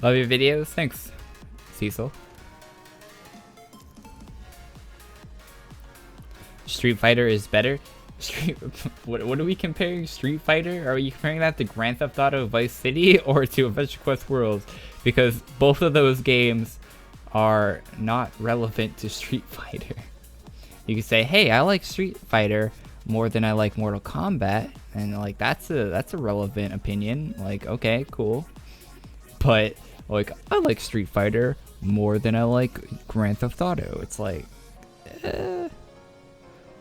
Love your videos. Thanks, Cecil. Street Fighter is better. What are we comparing? Street Fighter? Are you comparing that to Grand Theft Auto Vice City or to AdventureQuest Worlds? Because both of those games are not relevant to Street Fighter. You could say, hey, I like Street Fighter more than I like Mortal Kombat, and like that's a relevant opinion. Like, okay, cool. But like, I like Street Fighter more than I like Grand Theft Auto. It's like,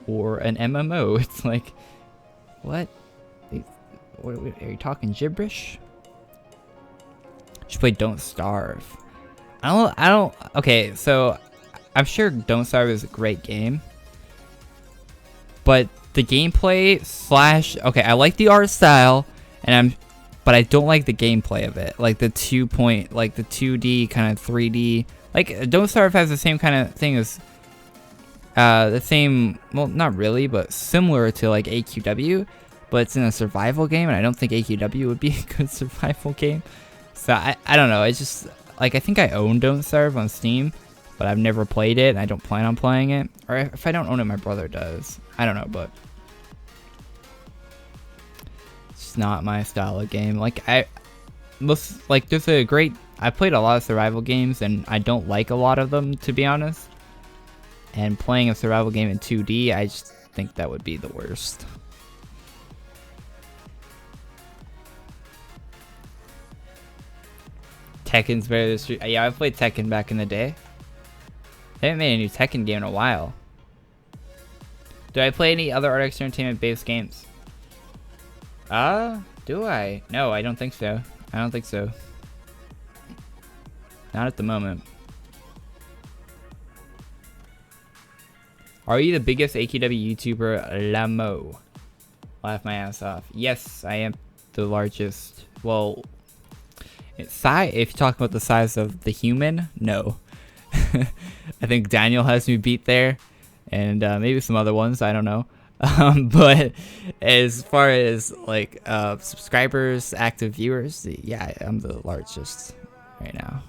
or an MMO. It's like, what? Are you talking gibberish? You should play Don't Starve. I don't. Okay, so I'm sure Don't Starve is a great game, but the gameplay / okay, I like the art style, but I don't like the gameplay of it. Like the 2D kind of 3D. Like Don't Starve has the same kind of thing as the same, well, not really, but similar to like AQW, but it's in a survival game, and I don't think AQW would be a good survival game. So I don't know. It's just like, I think I own Don't Starve on Steam, but I've never played it, and I don't plan on playing it. Or if I don't own it, my brother does. I don't know, but it's not my style of game. Like there's a great. I played a lot of survival games, and I don't like a lot of them, to be honest. And playing a survival game in 2D, I just think that would be the worst. Tekken's better than Street. Yeah, I played Tekken back in the day. They haven't made a new Tekken game in a while. Do I play any other RX Entertainment based games? Do I? No, I don't think so. I don't think so. Not at the moment. Are you the biggest AQW YouTuber, Lamo? Laugh my ass off. Yes, I am the largest. Well, if you talk about the size of the human, no. I think Daniel has me beat there, and maybe some other ones, I don't know. But as far as like subscribers, active viewers, yeah, I'm the largest right now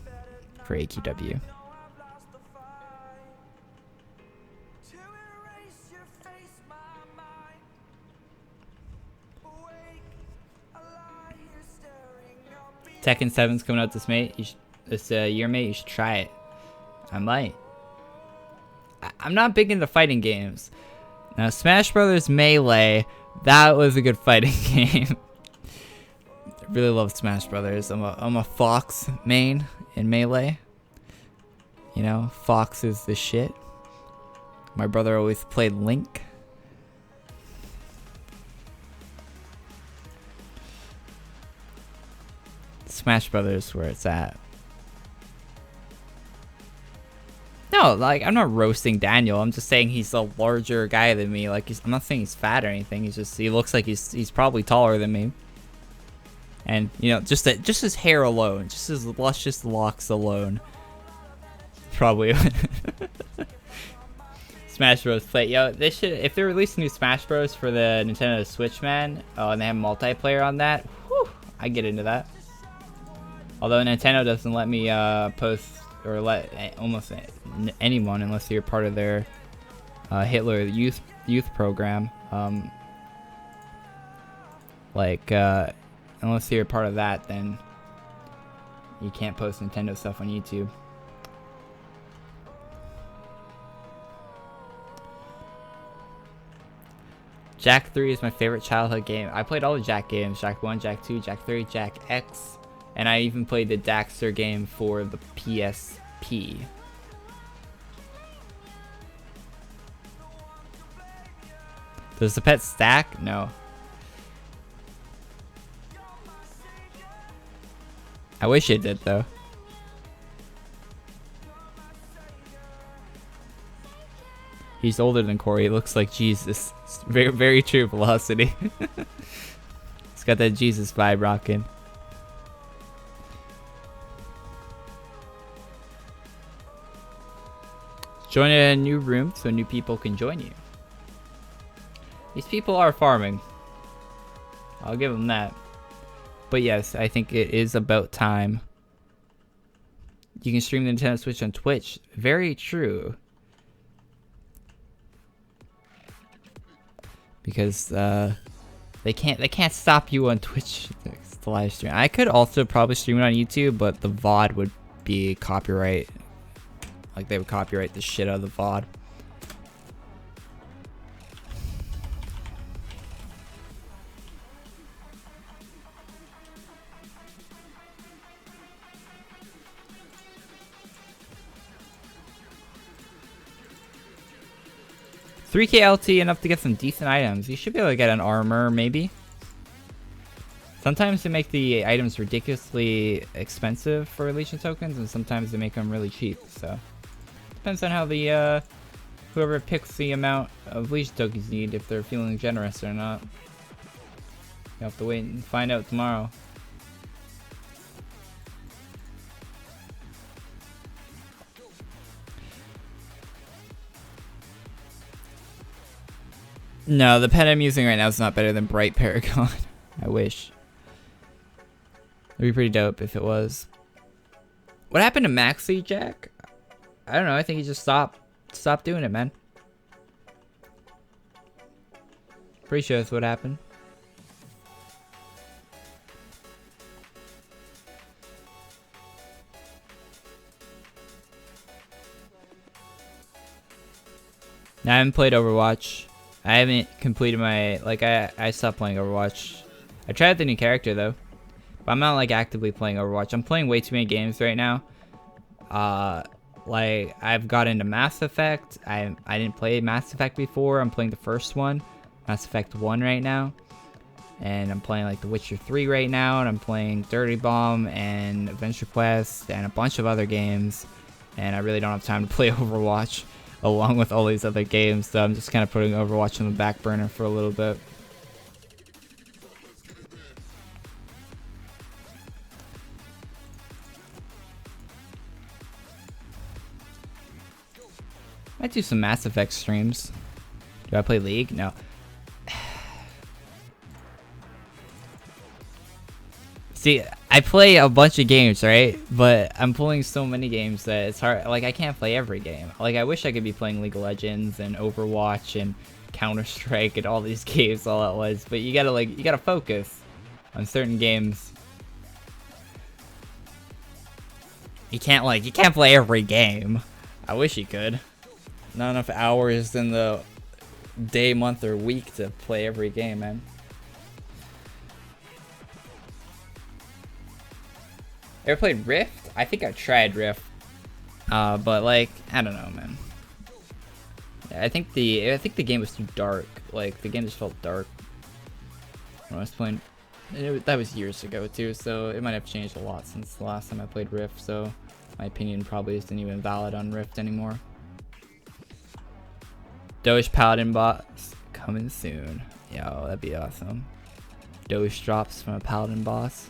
for AQW. Tekken 7's coming out this year, mate. You should try it. I might. I'm not big into fighting games. Now, Smash Brothers Melee, that was a good fighting game. I really love Smash Brothers. I'm a Fox main in Melee. You know, Fox is the shit. My brother always played Link. Smash Brothers where it's at. No, like, I'm not roasting Daniel. I'm just saying he's a larger guy than me. Like, I'm not saying he's fat or anything. He looks like he's probably taller than me. And, you know, just his hair alone, just his luscious locks alone, probably. Smash Bros. Play. Yo, they should, if they release new Smash Bros. For the Nintendo Switch, man, and they have multiplayer on that, whew, I get into that. Although Nintendo doesn't let me post or let almost anyone, unless you're part of their Hitler youth program, unless you're part of that, then you can't post Nintendo stuff on YouTube. Jak 3 is my favorite childhood game. I played all the Jak games: Jak 1, Jak 2, Jak 3, Jak X. And I even played the Daxter game for the PSP. Does the pet stack? No. I wish it did, though. He's older than Corey. He looks like Jesus. It's very, very true, Velocity. It's got that Jesus vibe rocking. Join a new room so new people can join you. These people are farming. I'll give them that. But yes, I think it is about time. You can stream the Nintendo Switch on Twitch. Very true. Because they can't stop you on Twitch to live stream. I could also probably stream it on YouTube, but the VOD would be copyright. Like, they would copyright the shit out of the VOD. $3K LT, enough to get some decent items. You should be able to get an armor, maybe. Sometimes they make the items ridiculously expensive for Legion tokens, and sometimes they make them really cheap, so... Depends on how the, whoever picks the amount of Legion tokens need, if they're feeling generous or not. You have to wait and find out tomorrow. No, the pen I'm using right now is not better than Bright Paragon. I wish. It'd be pretty dope if it was. What happened to Maxi Jack? I don't know. I think he just stopped doing it, man. Pretty sure that's what happened. Now, I haven't played Overwatch. I haven't completed my, like, I stopped playing Overwatch. I tried the new character, though. But I'm not, like, actively playing Overwatch. I'm playing way too many games right now. Like, I've got into Mass Effect. I didn't play Mass Effect before. I'm playing the first one. Mass Effect 1 right now. And I'm playing, like, The Witcher 3 right now. And I'm playing Dirty Bomb and AdventureQuest and a bunch of other games. And I really don't have time to play Overwatch along with all these other games, so I'm just kind of putting Overwatch on the back burner for a little bit. Might do some Mass Effect streams. Do I play League? No. See, I play a bunch of games, right? But I'm pulling so many games that it's hard. Like, I can't play every game. Like, I wish I could be playing League of Legends and Overwatch and Counter-Strike and all these games all at once. But you gotta focus on certain games. You can't play every game. I wish you could. Not enough hours in the day, month, or week to play every game, man. Ever played Rift? I think I tried Rift, but like I don't know, man. I think the game was too dark. Like the game just felt dark when I was playing. That was years ago too, so it might have changed a lot since the last time I played Rift. So my opinion probably isn't even valid on Rift anymore. Doge Paladin boss coming soon. Yo, that'd be awesome. Doge drops from a Paladin boss.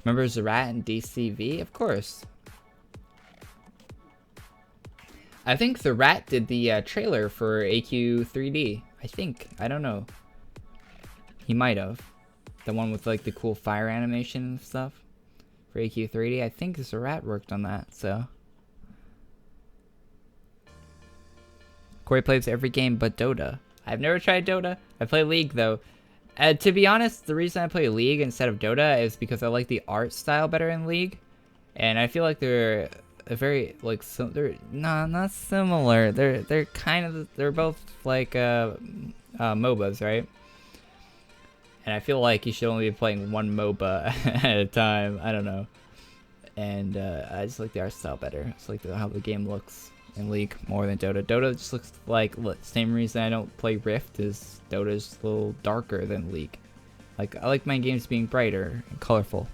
Remember Zerat and DCV? Of course. I think Zerat did the trailer for AQ3D. I think. I don't know. He might have. The one with like the cool fire animation and stuff for AQ3D. I think Zerat worked on that, so. Corey plays every game but Dota. I've never tried Dota. I play League though. To be honest, the reason I play League instead of Dota is because I like the art style better in League, and I feel like they're very like they're not similar. They're both like MOBAs, right? And I feel like you should only be playing one MOBA at a time. I don't know, and I just like the art style better. It's like how the game looks in League more than Dota. Dota just looks like, same reason I don't play Rift is Dota's a little darker than League. Like, I like my games being brighter and colorful.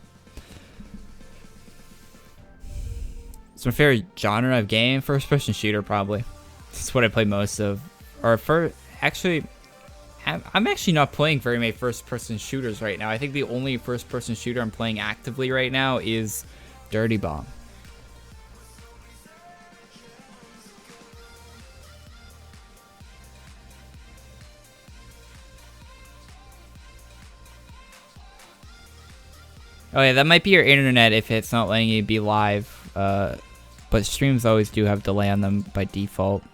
It's my favorite genre of game, first person shooter probably. It's what I play most of. Actually, I'm actually not playing very many first person shooters right now. I think the only first person shooter I'm playing actively right now is Dirty Bomb. Oh yeah, that might be your internet if it's not letting you be live, but streams always do have delay on them by default.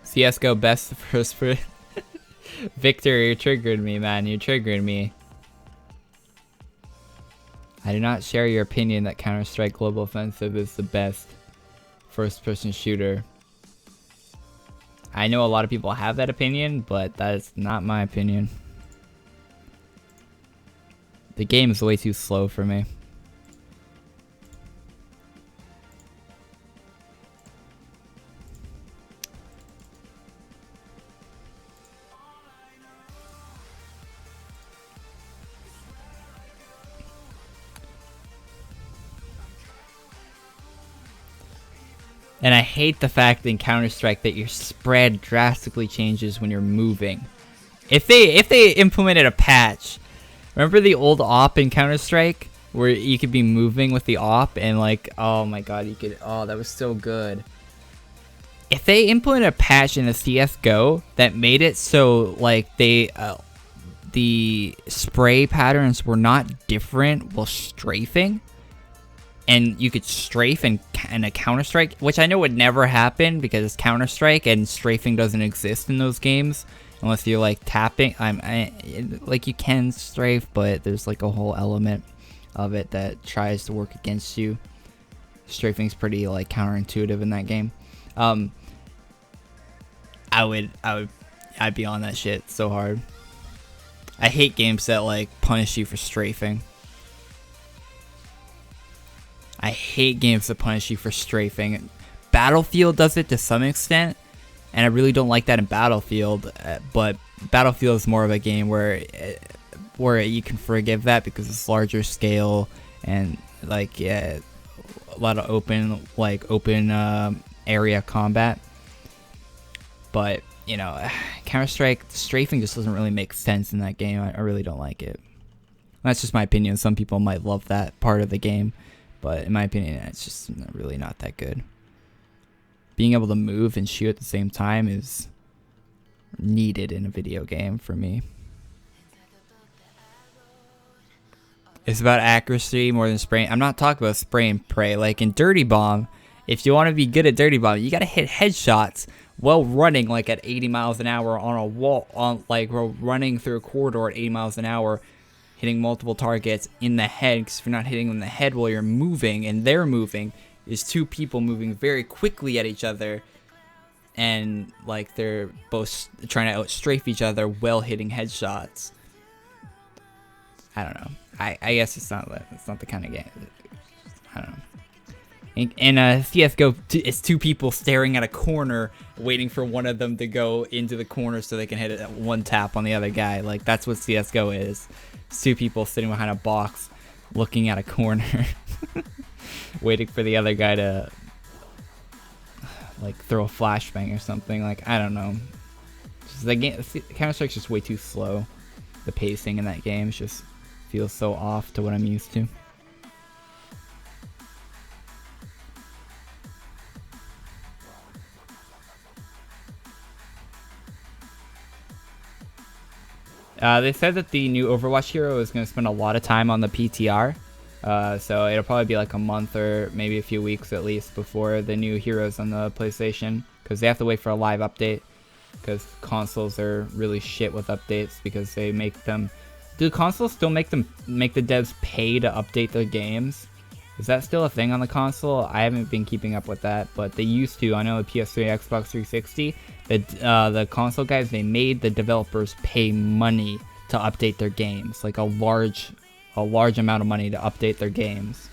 CSGO best first for Victor, you triggered me, man. You triggered me. I do not share your opinion that Counter-Strike Global Offensive is the best first-person shooter. I know a lot of people have that opinion, but that is not my opinion. The game is way too slow for me. And I hate the fact in Counter-Strike that your spread drastically changes when you're moving. If they implemented a patch Remember the old op in Counter-Strike where you could be moving with the op and like, oh my god, you could, oh, that was so good. If they implement a patch in the CS:GO that made it so like they the spray patterns were not different while strafing, and you could strafe in a Counter-Strike, which I know would never happen because it's Counter-Strike and strafing doesn't exist in those games unless you're like tapping. Like you can strafe, but there's like a whole element of it that tries to work against you. Strafing's pretty like counterintuitive in that game. I'd be on that shit so hard. I hate games that like punish you for strafing. I hate games that punish you for strafing. Battlefield does it to some extent, and I really don't like that in Battlefield. But Battlefield is more of a game where you can forgive that because it's larger scale and like a lot of open area combat. But you know, Counter-Strike strafing just doesn't really make sense in that game. I really don't like it. That's just my opinion. Some people might love that part of the game, but in my opinion, it's just really not that good. Being able to move and shoot at the same time is needed in a video game for me. It's about accuracy more than spraying. I'm not talking about spray and pray. Like in Dirty Bomb, if you want to be good at Dirty Bomb, you got to hit headshots while running like at 80 miles an hour on a wall, running through a corridor at 80 miles an hour, hitting multiple targets in the head. Because if you're not hitting them in the head while you're moving and they're moving, is two people moving very quickly at each other, and like they're both trying to outstrafe each other while hitting headshots. I don't know. I guess it's not the kind of game. I don't know. In CS:GO, it's two people staring at a corner, waiting for one of them to go into the corner so they can hit it at one tap on the other guy. Like that's what CS:GO is. It's two people sitting behind a box, looking at a corner, waiting for the other guy to like throw a flashbang or something. Like I don't know. Just the game, Counter-Strike's just way too slow. The pacing in that game just feels so off to what I'm used to. They said that the new Overwatch hero is going to spend a lot of time on the PTR, so it'll probably be like a month or maybe a few weeks at least before the new heroes on the PlayStation, because they have to wait for a live update, because consoles are really shit with updates because they make them... Do consoles still make the devs pay to update their games? Is that still a thing on the console? I haven't been keeping up with that, but they used to. I know the PS3, Xbox 360, the console guys, they made the developers pay money to update their games, like a large amount of money to update their games.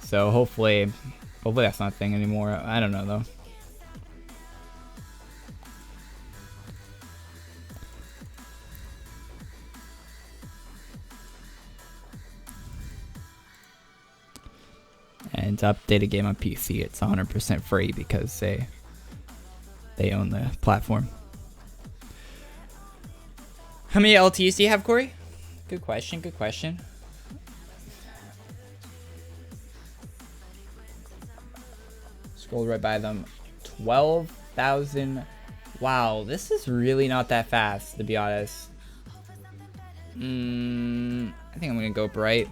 So hopefully that's not a thing anymore. I don't know though. And to update a game on PC, it's 100% free because they own the platform. How many LTs do you have, Corey? Good question, good question. Scrolled right by them. 12,000. Wow, this is really not that fast, to be honest. I think I'm gonna go bright.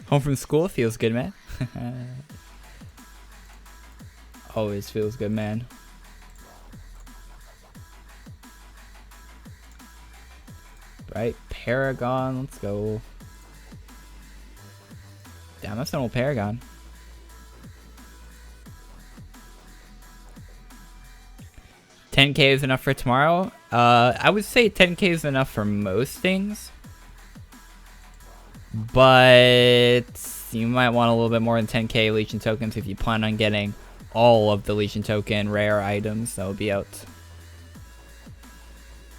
Home from school feels good, man. Always feels good, man. Right, Paragon, let's go. Damn, that's an old Paragon. $10K is enough for tomorrow. I would say 10K is enough for most things. But you might want a little bit more than 10K Legion tokens if you plan on getting all of the Legion token rare items that will be out.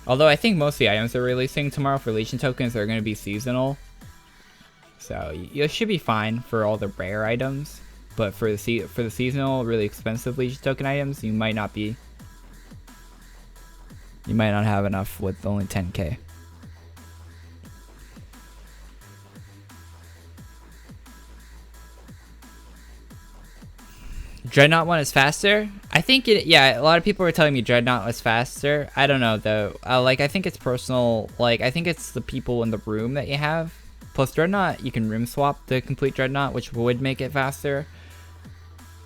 Although I think most of the items they're releasing tomorrow for Legion tokens are going to be seasonal. So you should be fine for all the rare items. But for the seasonal, really expensive Legion token items, you might not have enough with only 10k. Dreadnought one is faster. I think yeah, a lot of people are telling me Dreadnought was faster. I don't know though. Like I think it's personal. Like I think it's the people in the room that you have. Plus Dreadnought, you can room swap the complete Dreadnought, which would make it faster.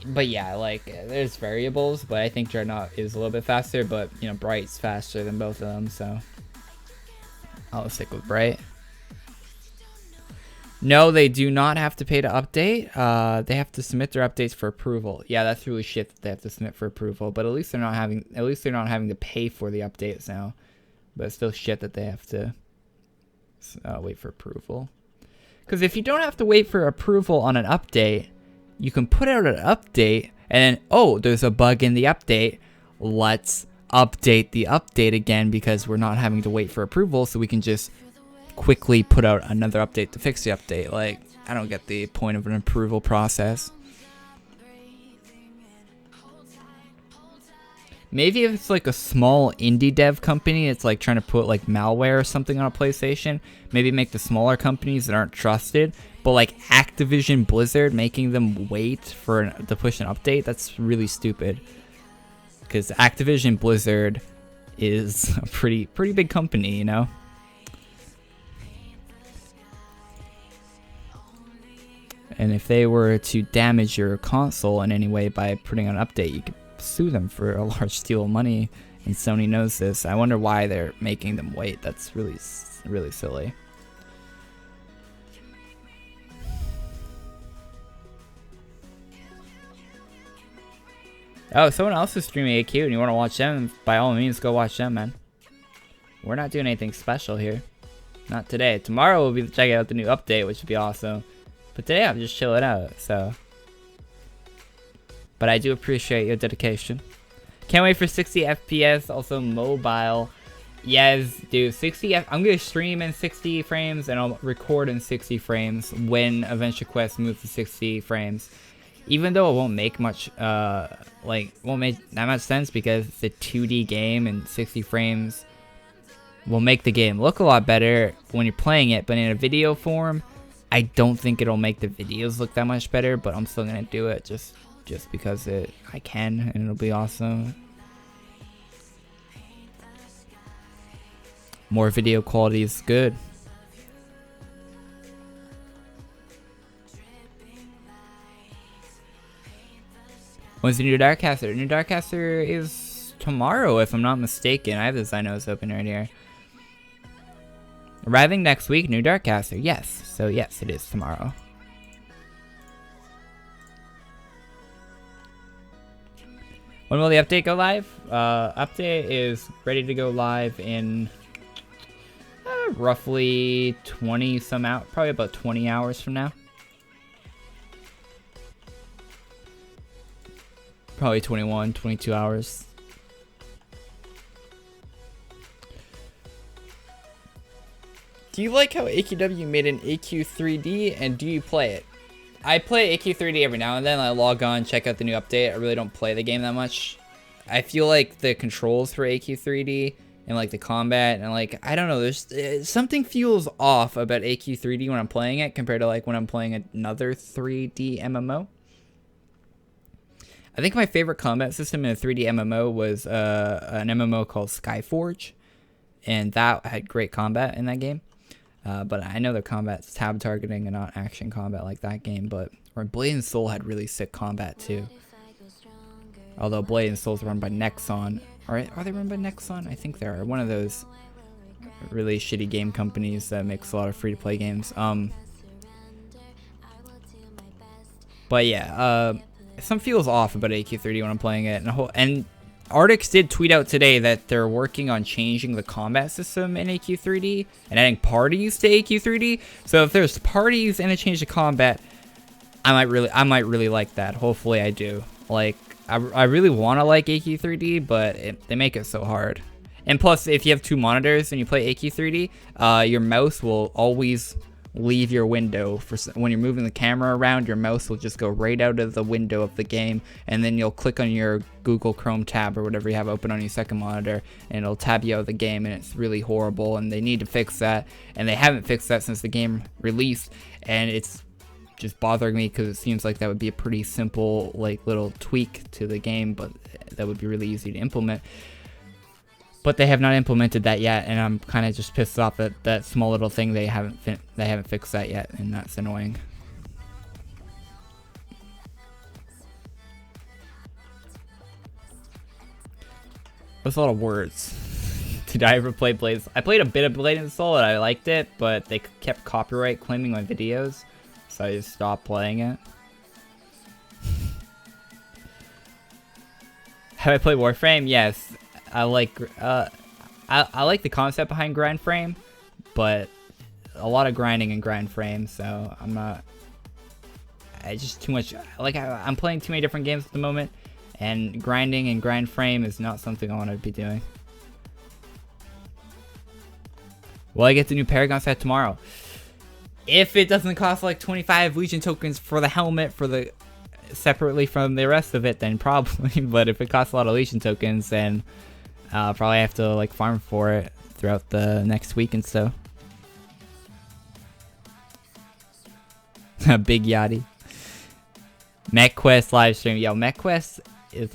But yeah, like there's variables, but I think Dreadnought is a little bit faster. But you know, Bright's faster than both of them, so I'll stick with Bright. No, they do not have to pay to update. They have to submit their updates for approval. Yeah, that's really shit that they have to submit for approval. But at least they're not having to pay for the updates now. But it's still shit that they have to wait for approval. Because if you don't have to wait for approval on an update, you can put out an update and then, oh, there's a bug in the update. Let's update the update again because we're not having to wait for approval, so we can just quickly put out another update to fix the update. Like, I don't get the point of an approval process. Maybe if it's like a small indie dev company, it's like trying to put like malware or something on a PlayStation, maybe make the smaller companies that aren't trusted. But like Activision Blizzard, making them wait to push an update, that's really stupid. Because Activision Blizzard is a pretty big company, you know? And if they were to damage your console in any way by putting on an update, you could sue them for a large deal of money, and Sony knows this. I wonder why they're making them wait. That's really silly. Oh, someone else is streaming AQ and you want to watch them, by all means go watch them, man. We're not doing anything special here. Not today. Tomorrow we'll be checking out the new update, which would be awesome. But today I'm just chilling out, so. But I do appreciate your dedication. Can't wait for 60 FPS, also mobile. Yes, dude, 60 I'm gonna stream in 60 frames and I'll record in 60 frames when AdventureQuest moves to 60 frames. Even though it won't make much, won't make that much sense because it's a 2D game and 60 frames will make the game look a lot better when you're playing it, but in a video form, I don't think it'll make the videos look that much better, but I'm still gonna do it just because I can, and it'll be awesome. More video quality is good. When's the new Darkcaster? New Darkcaster is tomorrow, if I'm not mistaken. I have the Zynos open right here. Arriving next week, new Darkcaster. Yes. So yes, it is tomorrow. When will the update go live? Update is ready to go live in roughly 20 some out, probably about 20 hours from now. Probably 21, 22 hours. Do you like how AQW made an AQ3D, and do you play it? I play AQ3D every now and then. I log on, check out the new update. I really don't play the game that much. I feel like the controls for AQ3D and like the combat and like, I don't know, there's something feels off about AQ3D when I'm playing it compared to like when I'm playing another 3D MMO. I think my favorite combat system in a 3D MMO was an MMO called Skyforge, and that had great combat in that game. But I know the combat's tab targeting and not action combat like that game. But Blade and Soul had really sick combat too. Although Blade and Soul's run by Nexon, are they run by Nexon? I think they are. One of those really shitty game companies that makes a lot of free-to-play games. But yeah, some feels off about AQ3D when I'm playing it, and Artix did tweet out today that they're working on changing the combat system in AQ3D and adding parties to AQ3D. So if there's parties and a change to combat, I might really like that. Hopefully I do. Like, I really want to like AQ3D, but they make it so hard. And plus, if you have 2 monitors and you play AQ3D, your mouse will always leave your window. When you're moving the camera around, your mouse will just go right out of the window of the game, and then you'll click on your Google Chrome tab or whatever you have open on your second monitor, and it'll tab you out of the game, and it's really horrible, and they need to fix that, and they haven't fixed that since the game released, and it's just bothering me because it seems like that would be a pretty simple like little tweak to the game, but that would be really easy to implement. But they have not implemented that yet, and I'm kind of just pissed off at that small little thing. They haven't fixed that yet, and that's annoying. That's a lot of words. Did I ever play Blades? I played a bit of Blade and Soul and I liked it, but they kept copyright claiming my videos, so I just stopped playing it. Have I played Warframe? Yes. I like I like the concept behind grind frame, but a lot of grinding in grind frame, so I'm not. I just too much. Like I'm playing too many different games at the moment, and grinding and grind frame is not something I want to be doing. Will I get the new Paragon set tomorrow? If it doesn't cost like 25 Legion tokens for the helmet separately from the rest of it, then probably. But if it costs a lot of Legion tokens, then I'll probably have to like farm for it throughout the next week and so. Big Yachty. MechQuest live stream. Yo, MechQuest is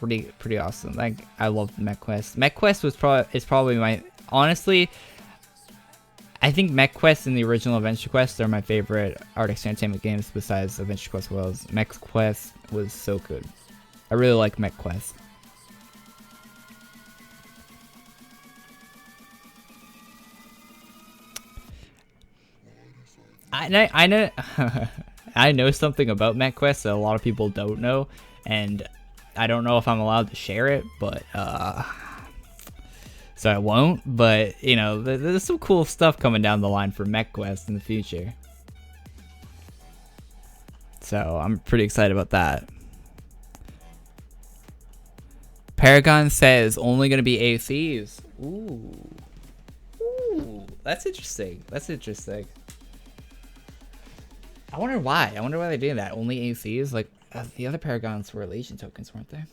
pretty awesome. Like I love MechQuest. MechQuest is probably my, honestly, I think MechQuest and the original AdventureQuest are my favorite Artix Entertainment games besides AdventureQuest Worlds. MechQuest was so good. I really like MechQuest. I know I know something about MechQuest that a lot of people don't know, and I don't know if I'm allowed to share it, but so I won't. But you know, there's some cool stuff coming down the line for MechQuest in the future, so I'm pretty excited about that. Paragon says only gonna be ACs. Ooh, that's interesting. That's interesting. I wonder why. I wonder why they do that. Only ACs? Like, the other Paragons were Legion tokens, weren't they?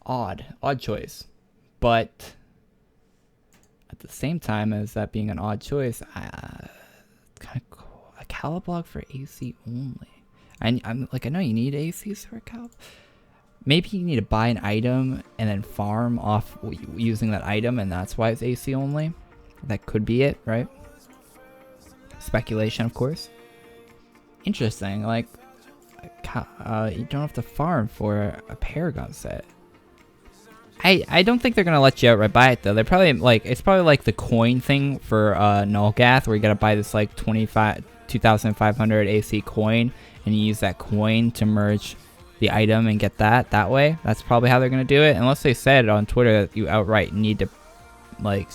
Odd choice. But at the same time as that being an odd choice, kind of cool. A Caliblog for AC only. I'm like, I know you need ACs for a Calib. Maybe you need to buy an item and then farm off using that item, and that's why it's AC only. That could be it, right? Speculation, of course. Interesting. Like, you don't have to farm for a Paragon set. I don't think they're gonna let you outright buy it though. They're probably like, it's probably like the coin thing for Nullgath, where you gotta buy this like 2,500 AC coin, and you use that coin to merge the item and get that way. That's probably how they're gonna do it, unless they said on Twitter that you outright need to, like,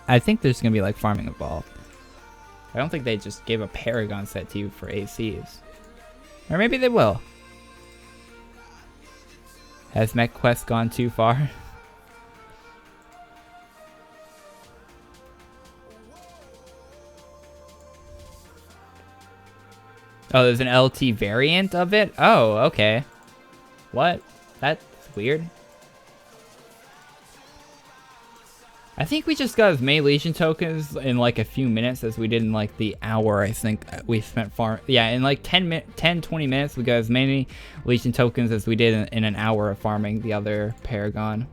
I think there's gonna be like farming involved. I don't think they just gave a Paragon set to you for ACs. Or maybe they will. Has MechQuest gone too far? Oh, there's an LT variant of it? Oh, okay. What? That's weird. I think we just got as many Legion tokens in like a few minutes as we did in like the hour I think we spent farm. Yeah, in like 20 minutes we got as many Legion tokens as we did in an hour of farming the other Paragon.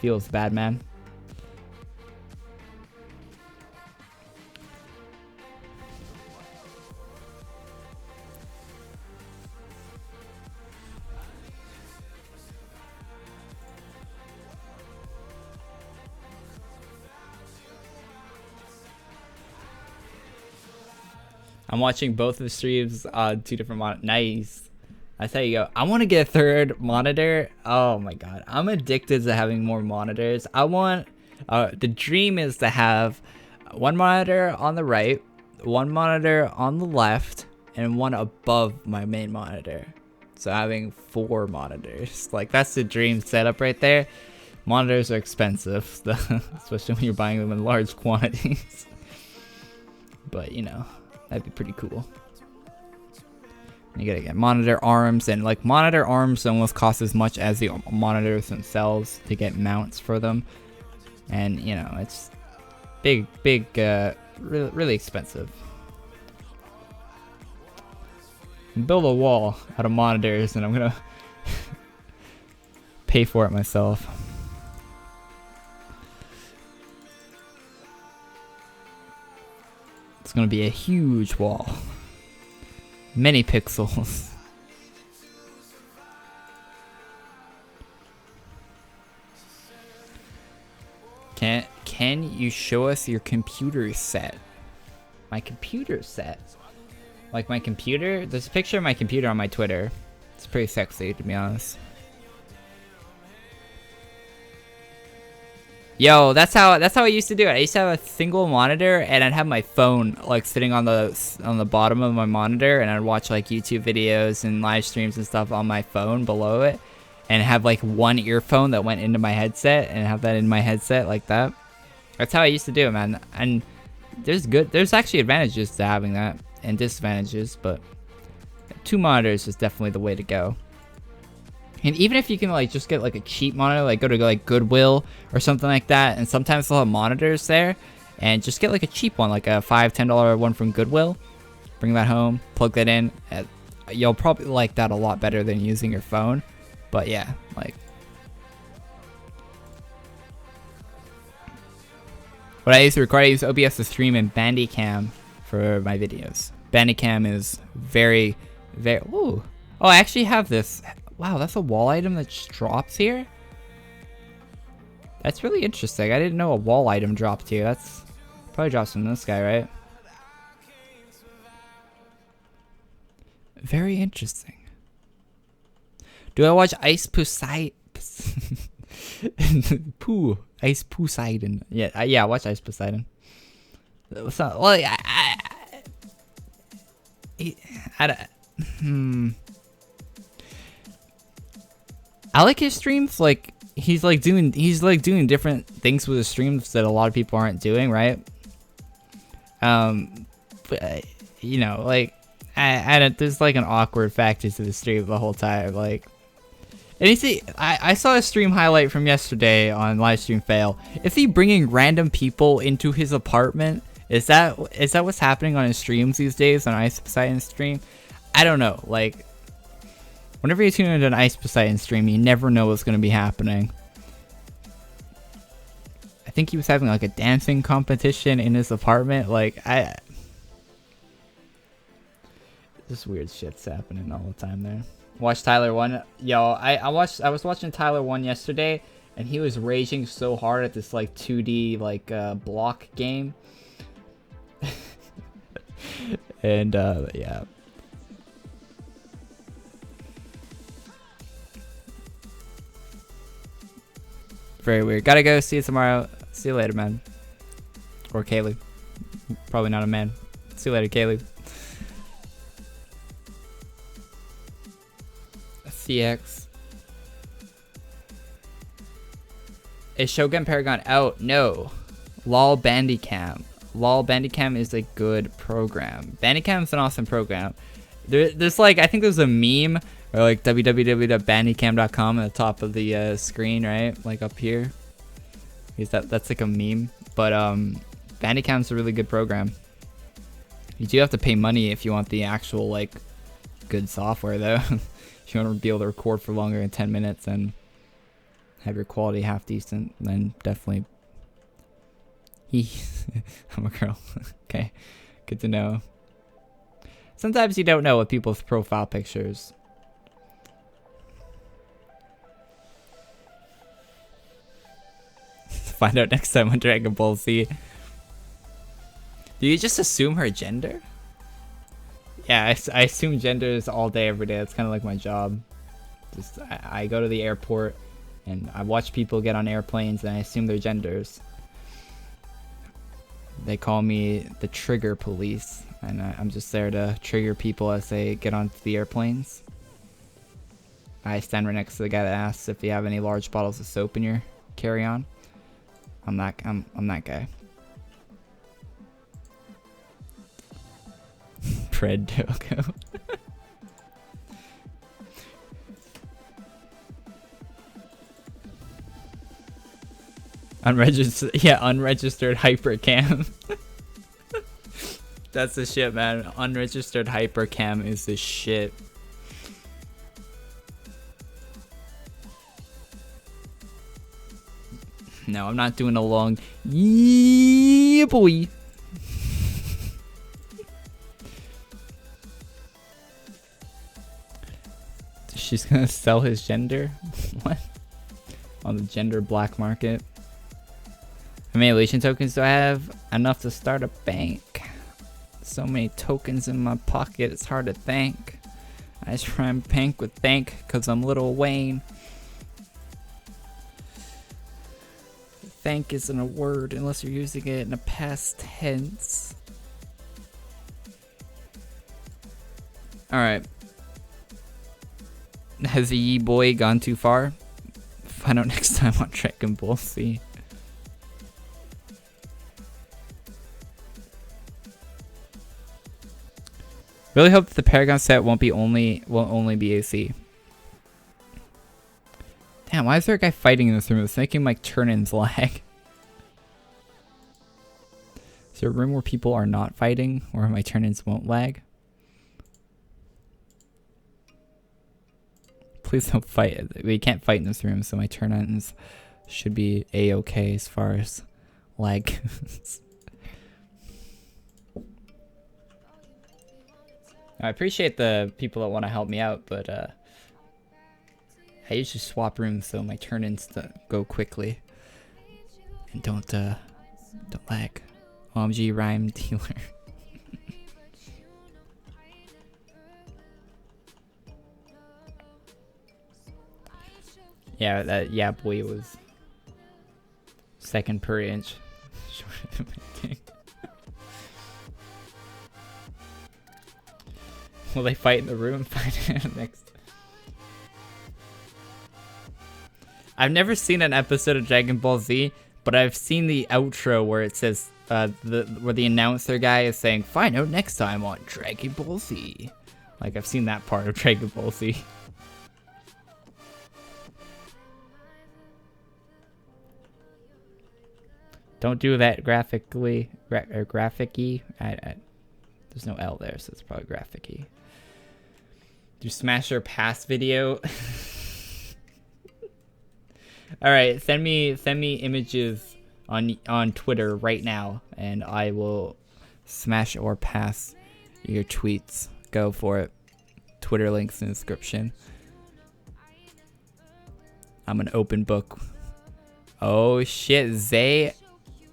Feels bad, man. I'm watching both of the streams on 2 different monitors. Nice. That's how you go. I want to get a 3rd monitor. Oh my god. I'm addicted to having more monitors. I want... the dream is to have 1 monitor on the right, 1 monitor on the left, and 1 above my main monitor. So having 4 monitors, like that's the dream setup right there. Monitors are expensive, especially when you're buying them in large quantities. But you know, that'd be pretty cool. You gotta get monitor arms, and like monitor arms almost cost as much as the monitors themselves to get mounts for them. And you know, it's big, really expensive. Build a wall out of monitors, and I'm gonna pay for it myself. It's gonna be a huge wall. Many pixels. Can you show us your computer set? My computer set? Like my computer? There's a picture of my computer on my Twitter. It's pretty sexy, to be honest. Yo, that's how I used to do it. I used to have a single monitor, and I'd have my phone like sitting on the bottom of my monitor, and I'd watch like YouTube videos and live streams and stuff on my phone below it, and have like one earphone that went into my headset, and have that in my headset like that. That's how I used to do it, man. And there's actually advantages to having that and disadvantages, but 2 monitors is definitely the way to go. And even if you can like just get like a cheap monitor, like go to like Goodwill or something like that, and sometimes they'll have monitors there, and just get like a cheap one, like a $5-10 one from Goodwill. Bring that home, plug that in. You'll probably like that a lot better than using your phone. But yeah, like what I used to record, I use OBS to stream and Bandicam for my videos. Bandicam is very. Ooh. Oh, I actually have this. Wow, that's a wall item that just drops here? That's really interesting. I didn't know a wall item dropped here. That's probably drops from this guy, right? Very interesting. Do I watch Ice Poseidon? Ice Poseidon. Yeah, watch Ice Poseidon. So, well, I like his streams. Like he's doing different things with his streams that a lot of people aren't doing, right? But you know, like I don't, there's like an awkward factor to the stream the whole time. Like, and you see, I saw a stream highlight from yesterday on Livestream Fail. Is he bringing random people into his apartment? Is that what's happening on his streams these days on Ice Poseidon's stream? I don't know. Like, whenever you tune into an Ice Poseidon stream, you never know what's going to be happening. I think he was having like a dancing competition in his apartment. Like, just weird shit's happening all the time there. Watch Tyler 1. Yo, I was watching Tyler 1 yesterday, and he was raging so hard at this like 2D like block game. And yeah. Very weird. Gotta go. See you tomorrow. See you later, man. Or Kaylee. Probably not a man. See you later, Kaylee. CX. Is Shogun Paragon out? No. LOL Bandicam. LOL Bandicam is a good program. Bandicam is an awesome program. There's like, I think there's a meme or like www.bandicam.com at the top of the screen, right? Like up here. That's like a meme. But Bandicam's a really good program. You do have to pay money if you want the actual like good software though. If you want to be able to record for longer than 10 minutes and have your quality half decent, then definitely. I'm a girl. Okay, good to know. Sometimes you don't know with people's profile pictures. Find out next time on Dragon Ball Z. Do you just assume her gender? Yeah, I assume genders all day, every day. That's kind of like my job. Just I go to the airport and I watch people get on airplanes and I assume their genders. They call me the trigger police, and I'm just there to trigger people as they get onto the airplanes. I stand right next to the guy that asks if you have any large bottles of soap in your carry-on. I'm that guy. Pred Doko. Unregistered, yeah, unregistered hypercam. That's the shit, man. Unregistered hypercam is the shit. No, I'm not doing a long yeah boy. She's gonna sell his gender? What? On the gender black market. How many elation tokens do I have? Enough to start a bank. So many tokens in my pocket, it's hard to think. I just rhyme bank with bank because I'm Lil Wayne. Thank isn't a word unless you're using it in a past tense. Alright. Has the Yi boy gone too far? Find out next time on Dragon Ball Z. Really hope that the Paragon set won't only be AC. Damn, why is there a guy fighting in this room? It's making my turn-ins lag. Is there a room where people are not fighting, or my turn-ins won't lag? Please don't fight. We can't fight in this room, so my turn-ins should be a-okay as far as lag goes. I appreciate the people that want to help me out, but I usually swap rooms so my turn-ins go quickly and don't lag. OMG rhyme dealer. Yeah, that yeah boy was second per inch. Will they fight in the room? Fight next. I've never seen an episode of Dragon Ball Z, but I've seen the outro where it says where the announcer guy is saying, "Find out next time on Dragon Ball Z." Like I've seen that part of Dragon Ball Z. Don't do that graphically or graphic-y. There's no L there, so it's probably graphic-y. Do Smasher Pass video. All right, send me images on Twitter right now, and I will smash or pass your tweets. Go for it. Twitter links in the description. I'm an open book. Oh shit, Zay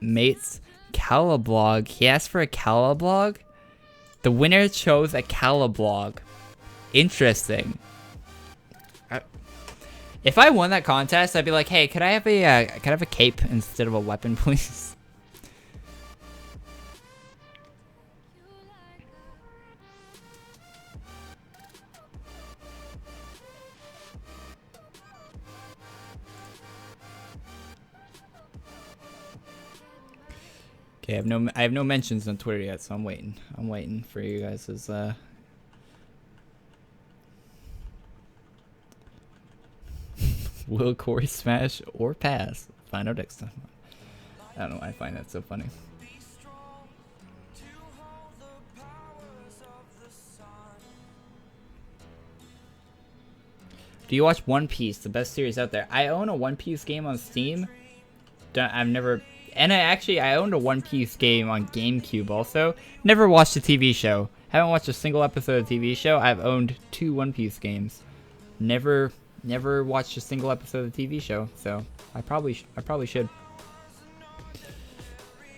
mates Calablog. He asked for a Calablog. The winner chose a Calablog. Interesting. If I won that contest, I'd be like, "Hey, could I have a cape instead of a weapon, please?" Okay, I have no mentions on Twitter yet, so I'm waiting. I'm waiting for you guys' Will Corey smash or pass? Find out next time. I don't know why I find that so funny. Do you watch One Piece, the best series out there? I own a One Piece game on Steam. I've never... And I owned a One Piece game on GameCube also. Never watched a TV show. Haven't watched a single episode of a TV show. I've owned 2 One Piece games. Never watched a single episode of the TV show, so I probably should.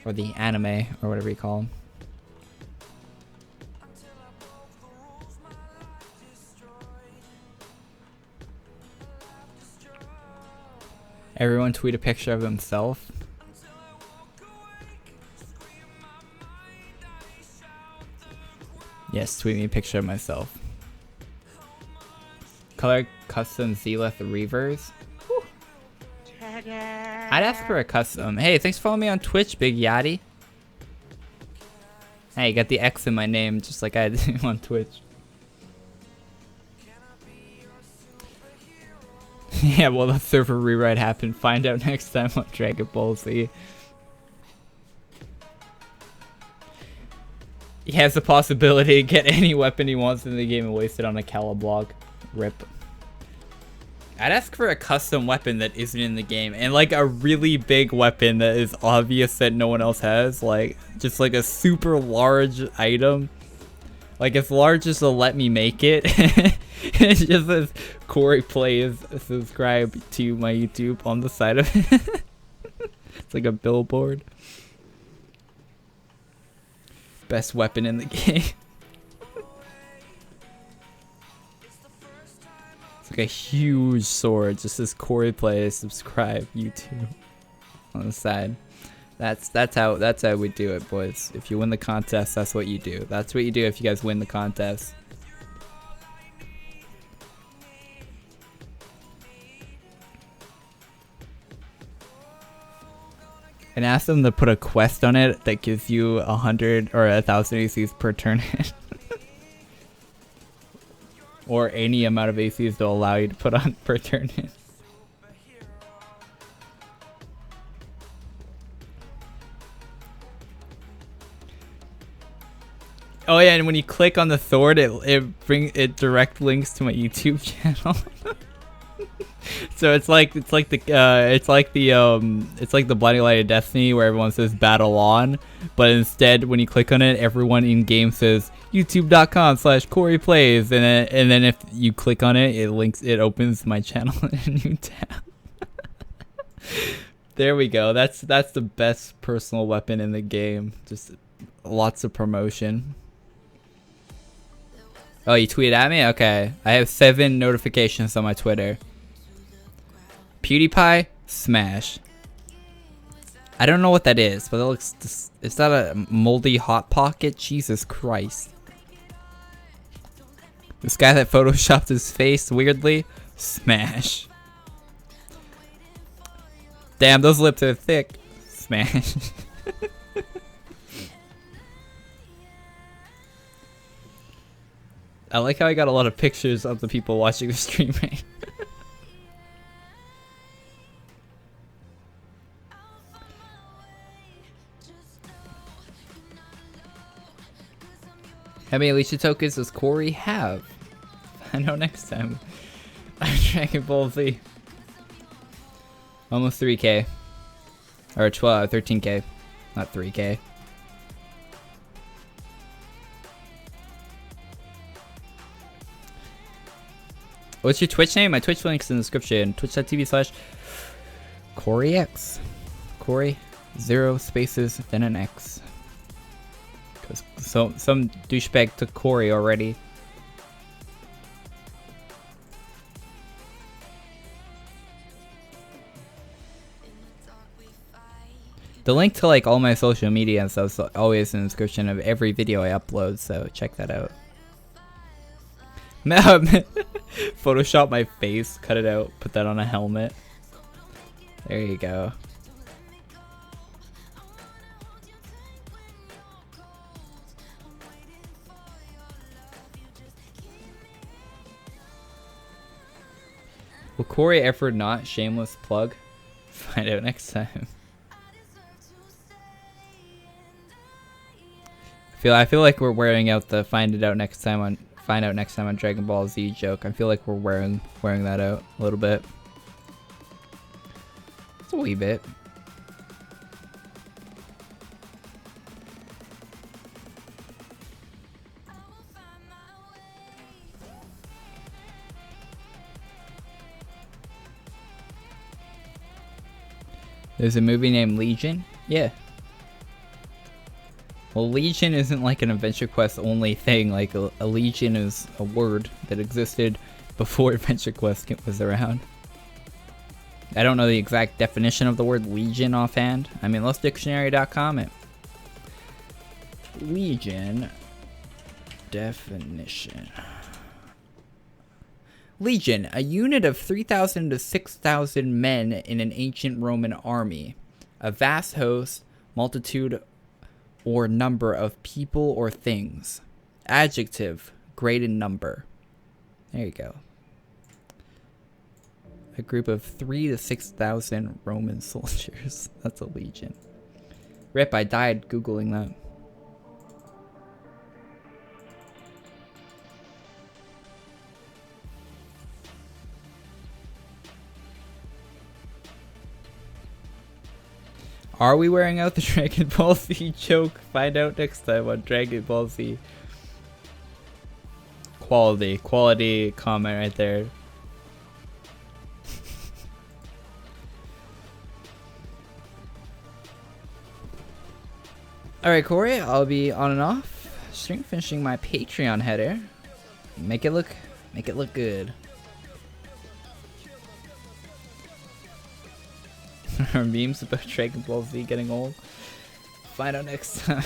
Or the anime, or whatever you call them. Everyone tweet a picture of himself. Yes, tweet me a picture of myself. Color custom Zenith Reavers. Whew. I'd ask for a custom. Hey, thanks for following me on Twitch, Big Yachty. Hey, you got the X in my name, just like I do on Twitch. Yeah, well, the server rewrite happened. Find out next time on Dragon Ball Z. He has the possibility to get any weapon he wants in the game and waste it on a Caliblog. Rip. I'd ask for a custom weapon that isn't in the game, and like a really big weapon that is obvious that no one else has, like just like a super large item, like as large as they'll let me make it. It just says Corey Plays, subscribe to my YouTube on the side of it. It's like a billboard. Best weapon in the game. It's like a huge sword. Just says Corey Plays, subscribe, YouTube on the side. That's how we do it, boys. If you win the contest, that's what you do. That's what you do if you guys win the contest. And ask them to put a quest on it that gives you 100 or 1,000 ACs per turn. Or any amount of ACs they'll allow you to put on per turn. Oh yeah, and when you click on the sword, it direct links to my YouTube channel. So it's like the Blinding Light of Destiny where everyone says battle on, but instead when you click on it, everyone in game says youtube.com/CoreyPlays, and then if you click on it, it opens my channel in a new tab. There we go. That's the best personal weapon in the game. Just lots of promotion. Oh, you tweeted at me? Okay. I have 7 notifications on my Twitter. PewDiePie, smash. I don't know what that is, but it looks. Is that a moldy hot pocket? Jesus Christ! This guy that photoshopped his face weirdly, smash. Damn, those lips are thick. Smash. I like how I got a lot of pictures of the people watching the stream right. How many Alicia tokens does Corey have? I know next time. I'm Dragon Ball Z. Almost 3K. Or 13K. Not 3K. What's your Twitch name? My Twitch link's in the description. Twitch.tv/CoreyX. Corey, 0 spaces, then an X. Cause some douchebag took Corey already. The link to like all my social media and stuff is always in the description of every video I upload, so check that out. Photoshop my face, cut it out, put that on a helmet. There you go. Will Corey ever not? Shameless plug. Find out next time. I feel like we're wearing out the find out next time on Dragon Ball Z joke. I feel like we're wearing that out a little bit. It's a wee bit. There's a movie named Legion? Yeah. Well, Legion isn't like an AdventureQuest only thing. Like, a Legion is a word that existed before AdventureQuest was around. I don't know the exact definition of the word Legion offhand. I mean, lostdictionary.com it. Legion definition. Legion, a unit of 3,000 to 6,000 men in an ancient Roman army. A vast host, multitude or number of people or things. Adjective, great in number. There you go. A group of 3,000 to 6,000 Roman soldiers. That's a legion. Rip, I died Googling that. Are we wearing out the Dragon Ball Z joke? Find out next time on Dragon Ball Z. Quality comment right there. Alright, Corey, I'll be on and off stream finishing my Patreon header. Make it look good. Our memes about Dragon Ball Z getting old. Find out next time.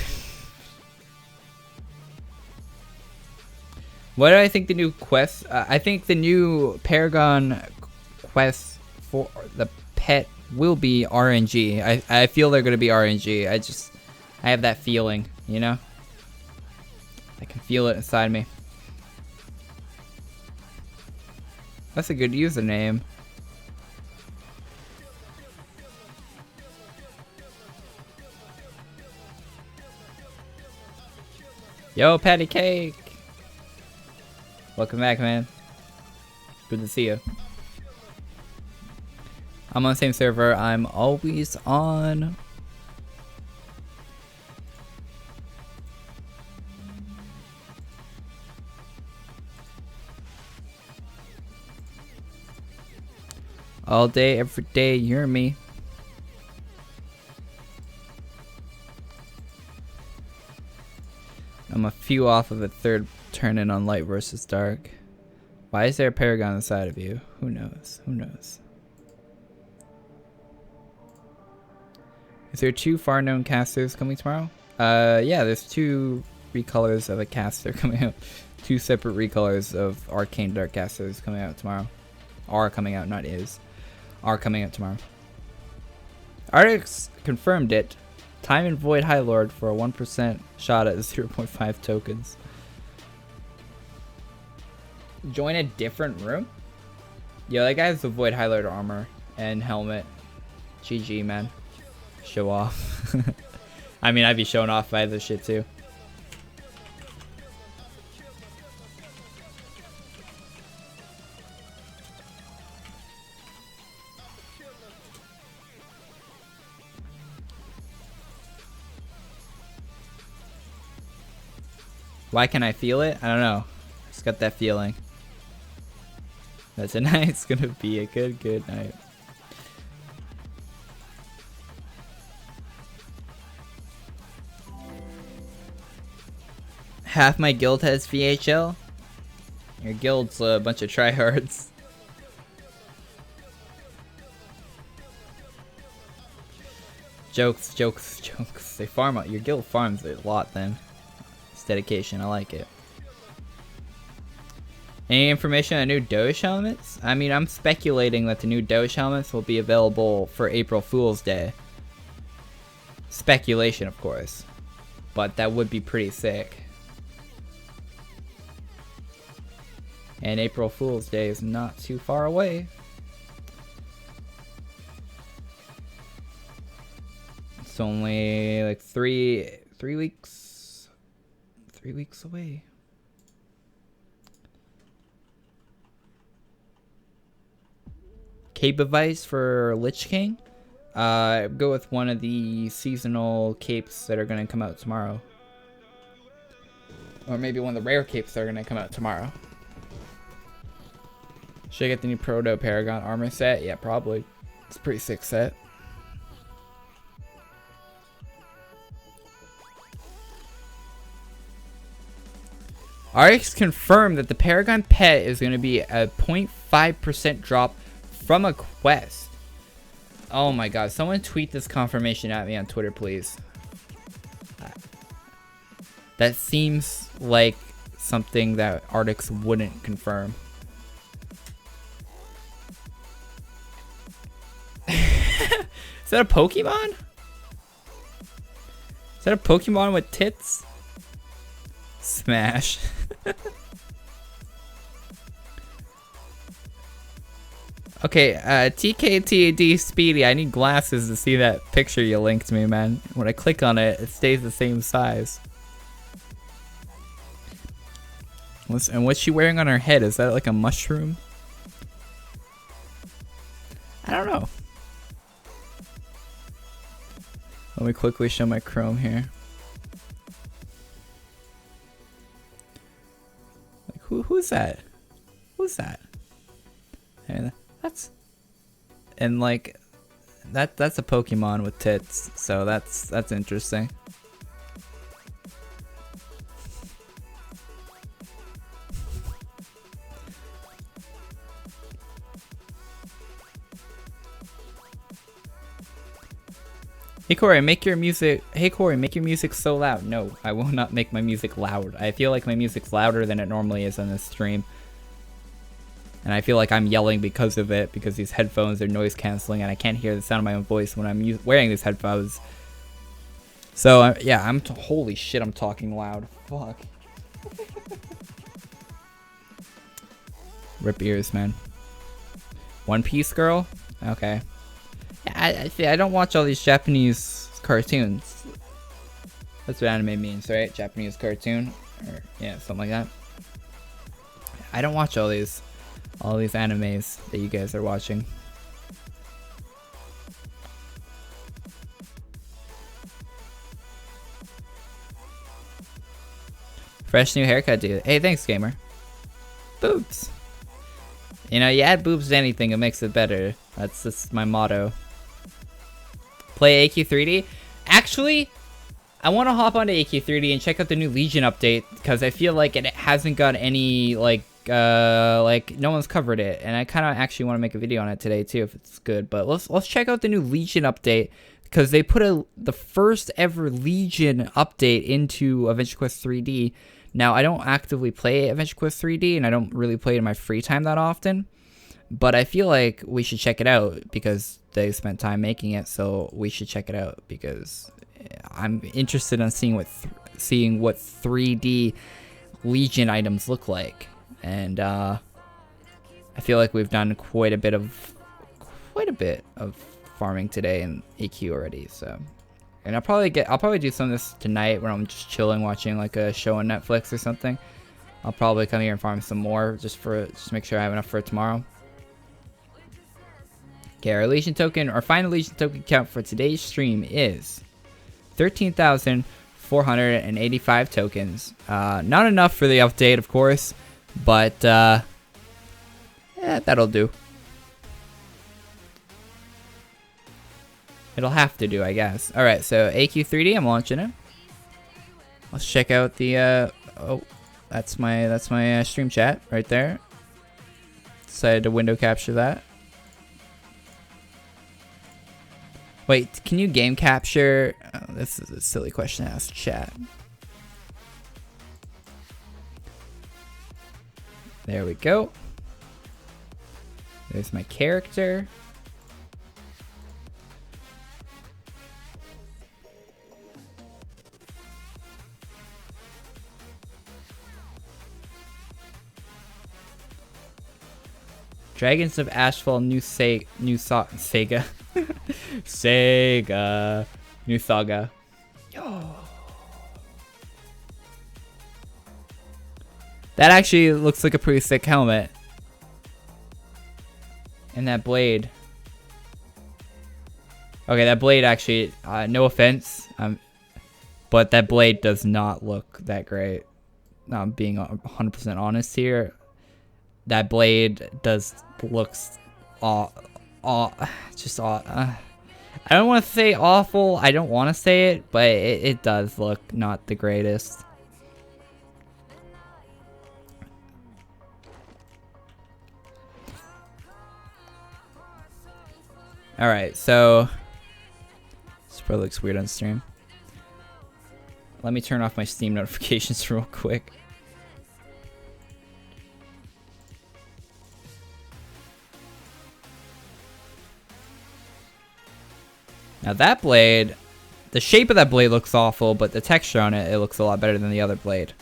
What do I think the new quest? I think the new Paragon quest for the pet will be RNG. I feel they're gonna be RNG. I have that feeling, you know? I can feel it inside me. That's a good username. Yo, Patty Cake! Welcome back, man. Good to see you. I'm on the same server I'm always on. All day, every day, you're me. I'm a few off of a third turn in on light versus dark. Why is there a Paragon inside of you? Who knows? Who knows? Is there 2 far known casters coming tomorrow? Yeah, there's 2 recolors of a caster coming out. 2 separate recolors of Arcane Dark casters coming out tomorrow. Are coming out, not is. Are coming out tomorrow. Artix confirmed it. Time and Void High Lord for a 1% shot at 0.5 tokens. Join a different room? Yo, that guy has the Void High Lord armor and helmet. GG, man. Show off. I mean, I'd be showing off by this shit too. Why can I feel it? I don't know. Just got that feeling. That's a night. It's gonna be a good night. Half my guild has VHL. Your guild's a bunch of tryhards. Jokes. They farm out. Your guild farms a lot then. Dedication, I like it. Any information on new Doge helmets? I mean, I'm speculating that the new Doge helmets will be available for April Fool's Day. Speculation, of course. But that would be pretty sick. And April Fool's Day is not too far away. It's only like three weeks. 3 weeks away. Cape advice for Lich King? Go with one of the seasonal capes that are going to come out tomorrow. Or maybe one of the rare capes that are going to come out tomorrow. Should I get the new Proto Paragon armor set? Yeah, probably. It's a pretty sick set. RX confirmed that the Paragon pet is going to be a 0.5% drop from a quest. Oh my god, someone tweet this confirmation at me on Twitter, please. That seems like something that Artix wouldn't confirm. Is that a Pokemon? Is that a Pokemon with tits? Smash. Okay, TKTAD Speedy, I need glasses to see that picture you linked me, man. When I click on it, it stays the same size. And what's she wearing on her head? Is that like a mushroom? I don't know. Let me quickly show my Chrome here. Like, who's that? Who's that? And and like that's a Pokemon with tits, so that's interesting. Hey Corey, make your music. Hey Corey, make your music so loud. No, I will not make my music loud. I feel like my music's louder than it normally is on this stream. And I feel like I'm yelling because of it, because these headphones are noise canceling and I can't hear the sound of my own voice when I'm wearing these headphones. So yeah, holy shit, I'm talking loud. Fuck. Rip ears, man. One Piece girl? Okay. I don't watch all these Japanese cartoons. That's what anime means, right? Japanese cartoon, or yeah, something like that. I don't watch all these animes that you guys are watching. Fresh new haircut, dude. Hey, thanks, gamer. Boobs. You know, you add boobs to anything, it makes it better. That's just my motto. Play AQ3D. Actually, I want to hop onto AQ3D and check out the new Legion update, because I feel like it hasn't got any, like no one's covered it, and I kind of actually want to make a video on it today too if it's good. But let's check out the new Legion update, because they put the first ever Legion update into AdventureQuest 3D. Now, I don't actively play AdventureQuest 3D, and I don't really play it in my free time that often, but I feel like we should check it out because they spent time making it, so we should check it out because I'm interested in seeing what 3D Legion items look like. And I feel like we've done quite a bit of farming today in AQ already. So, and I'll probably do some of this tonight when I'm just chilling, watching like a show on Netflix or something. I'll probably come here and farm some more just to make sure I have enough for tomorrow. Okay, our final Legion token count for today's stream is 13,485 tokens. Not enough for the update, of course. But, yeah, that'll do. It'll have to do, I guess. Alright, so AQ3D, I'm launching it. Let's check out the, oh, that's my stream chat right there. Decided to window capture that. Wait, can you game capture? Oh, this is a silly question to ask chat. There we go. There's my character. Dragons of Ashfall, new Sega. Sega. New Saga. Yo. That actually looks like a pretty sick helmet. And that blade. Okay, that blade actually, no offense, but that blade does not look that great. I'm being 100% honest here. That blade looks I don't want to say awful. I don't want to say it, but it does look not the greatest. Alright, so this probably looks weird on stream. Let me turn off my Steam notifications real quick. Now that blade, the shape of that blade looks awful, but the texture on it, it looks a lot better than the other blade.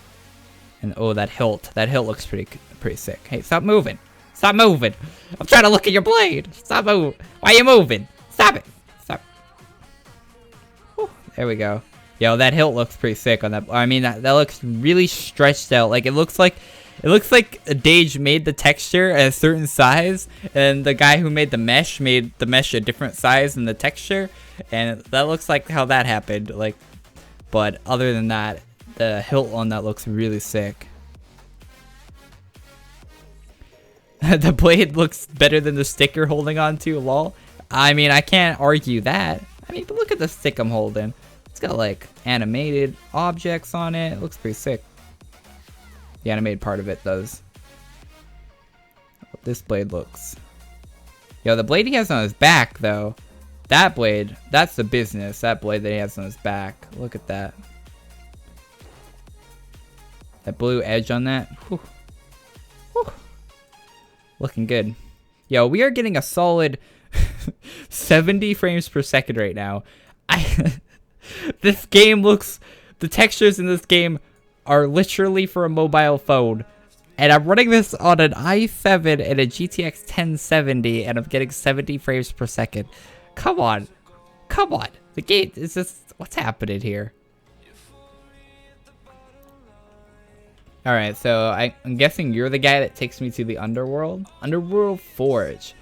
And oh, that hilt looks pretty sick. Hey, stop moving. Stop moving. I'm trying to look at your blade. Stop moving. Why are you moving? Stop it. Stop. Whew, there we go. Yo, that hilt looks pretty sick on that. I mean, that looks really stretched out. Like, it looks like Dage made the texture at a certain size, and the guy who made the mesh a different size than the texture, and that looks like how that happened. Like, but other than that, the hilt on that looks really sick. The blade looks better than the stick you're holding on to, lol. I mean, I can't argue that. I mean, but look at the stick I'm holding. It's got like animated objects on it. It looks pretty sick. The animated part of it does. This blade looks. Yo, the blade he has on his back though. That blade, that's the business. That blade that he has on his back. Look at that. That blue edge on that. Whew. Whew. Looking good. Yo, we are getting a solid 70 frames per second right now. This game looks, the textures in this game are literally for a mobile phone. And I'm running this on an i7 and a GTX 1070, and I'm getting 70 frames per second. Come on. Come on. The game is just, what's happening here? Alright, so I'm guessing you're the guy that takes me to the Underworld? Underworld Forge.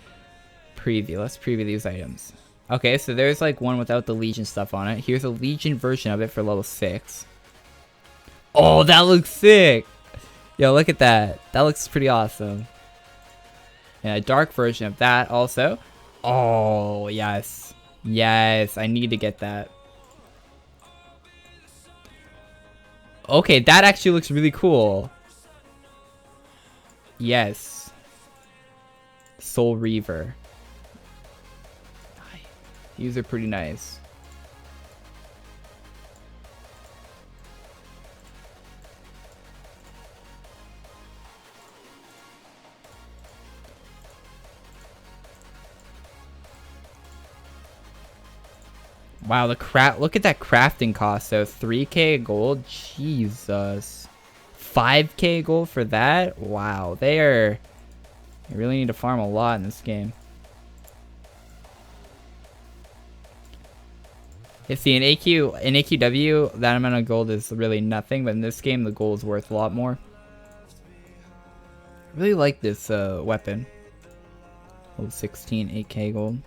Preview. Let's preview these items. Okay, so there's like one without the Legion stuff on it. Here's a Legion version of it for level 6. Oh, that looks sick! Yo, look at that. That looks pretty awesome. And a dark version of that also. Oh, yes. Yes, I need to get that. Okay, that actually looks really cool. Yes. Soul Reaver. These are pretty nice. Wow, look at that crafting cost though. 3k gold. Jesus. 5k gold for that? Wow, you really need to farm a lot in this game. You see, in AQW, that amount of gold is really nothing, but in this game, the gold is worth a lot more. I really like this weapon. Level 16, 8k gold.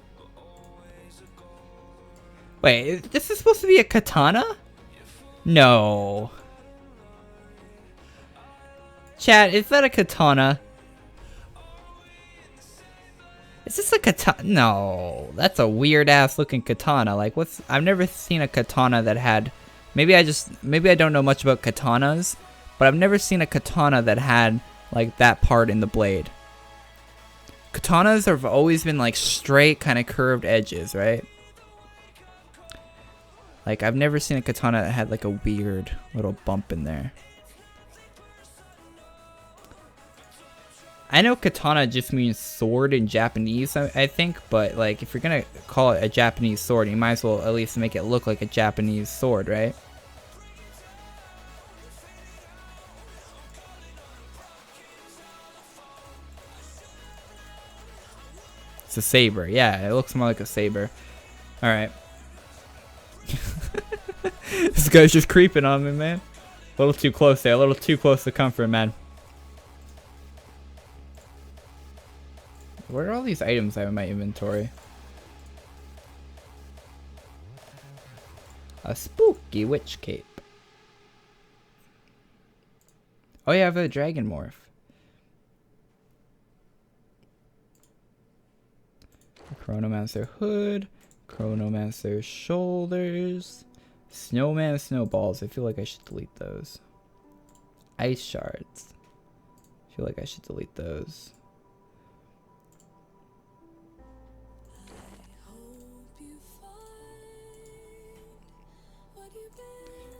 Wait, this is supposed to be a katana? No. Chat, is that a katana? Is this a katana? No, that's a weird ass looking katana. Like, I've never seen a katana that had, maybe I don't know much about katanas, but I've never seen a katana that had like that part in the blade. Katanas have always been like straight kind of curved edges, right? Like, I've never seen a katana that had like a weird little bump in there. I know katana just means sword in Japanese, I think, but like if you're gonna call it a Japanese sword, you might as well at least make it look like a Japanese sword, right? It's a saber. Yeah, it looks more like a saber. Alright. This guy's just creeping on me, man. A little too close there. A little too close to comfort, man. Where are all these items I have in my inventory? A spooky witch cape. Oh yeah, I have a dragon morph. Chronomancer hood. Chronomancer shoulders. Snowman snowballs. I feel like I should delete those. Ice shards. I feel like I should delete those.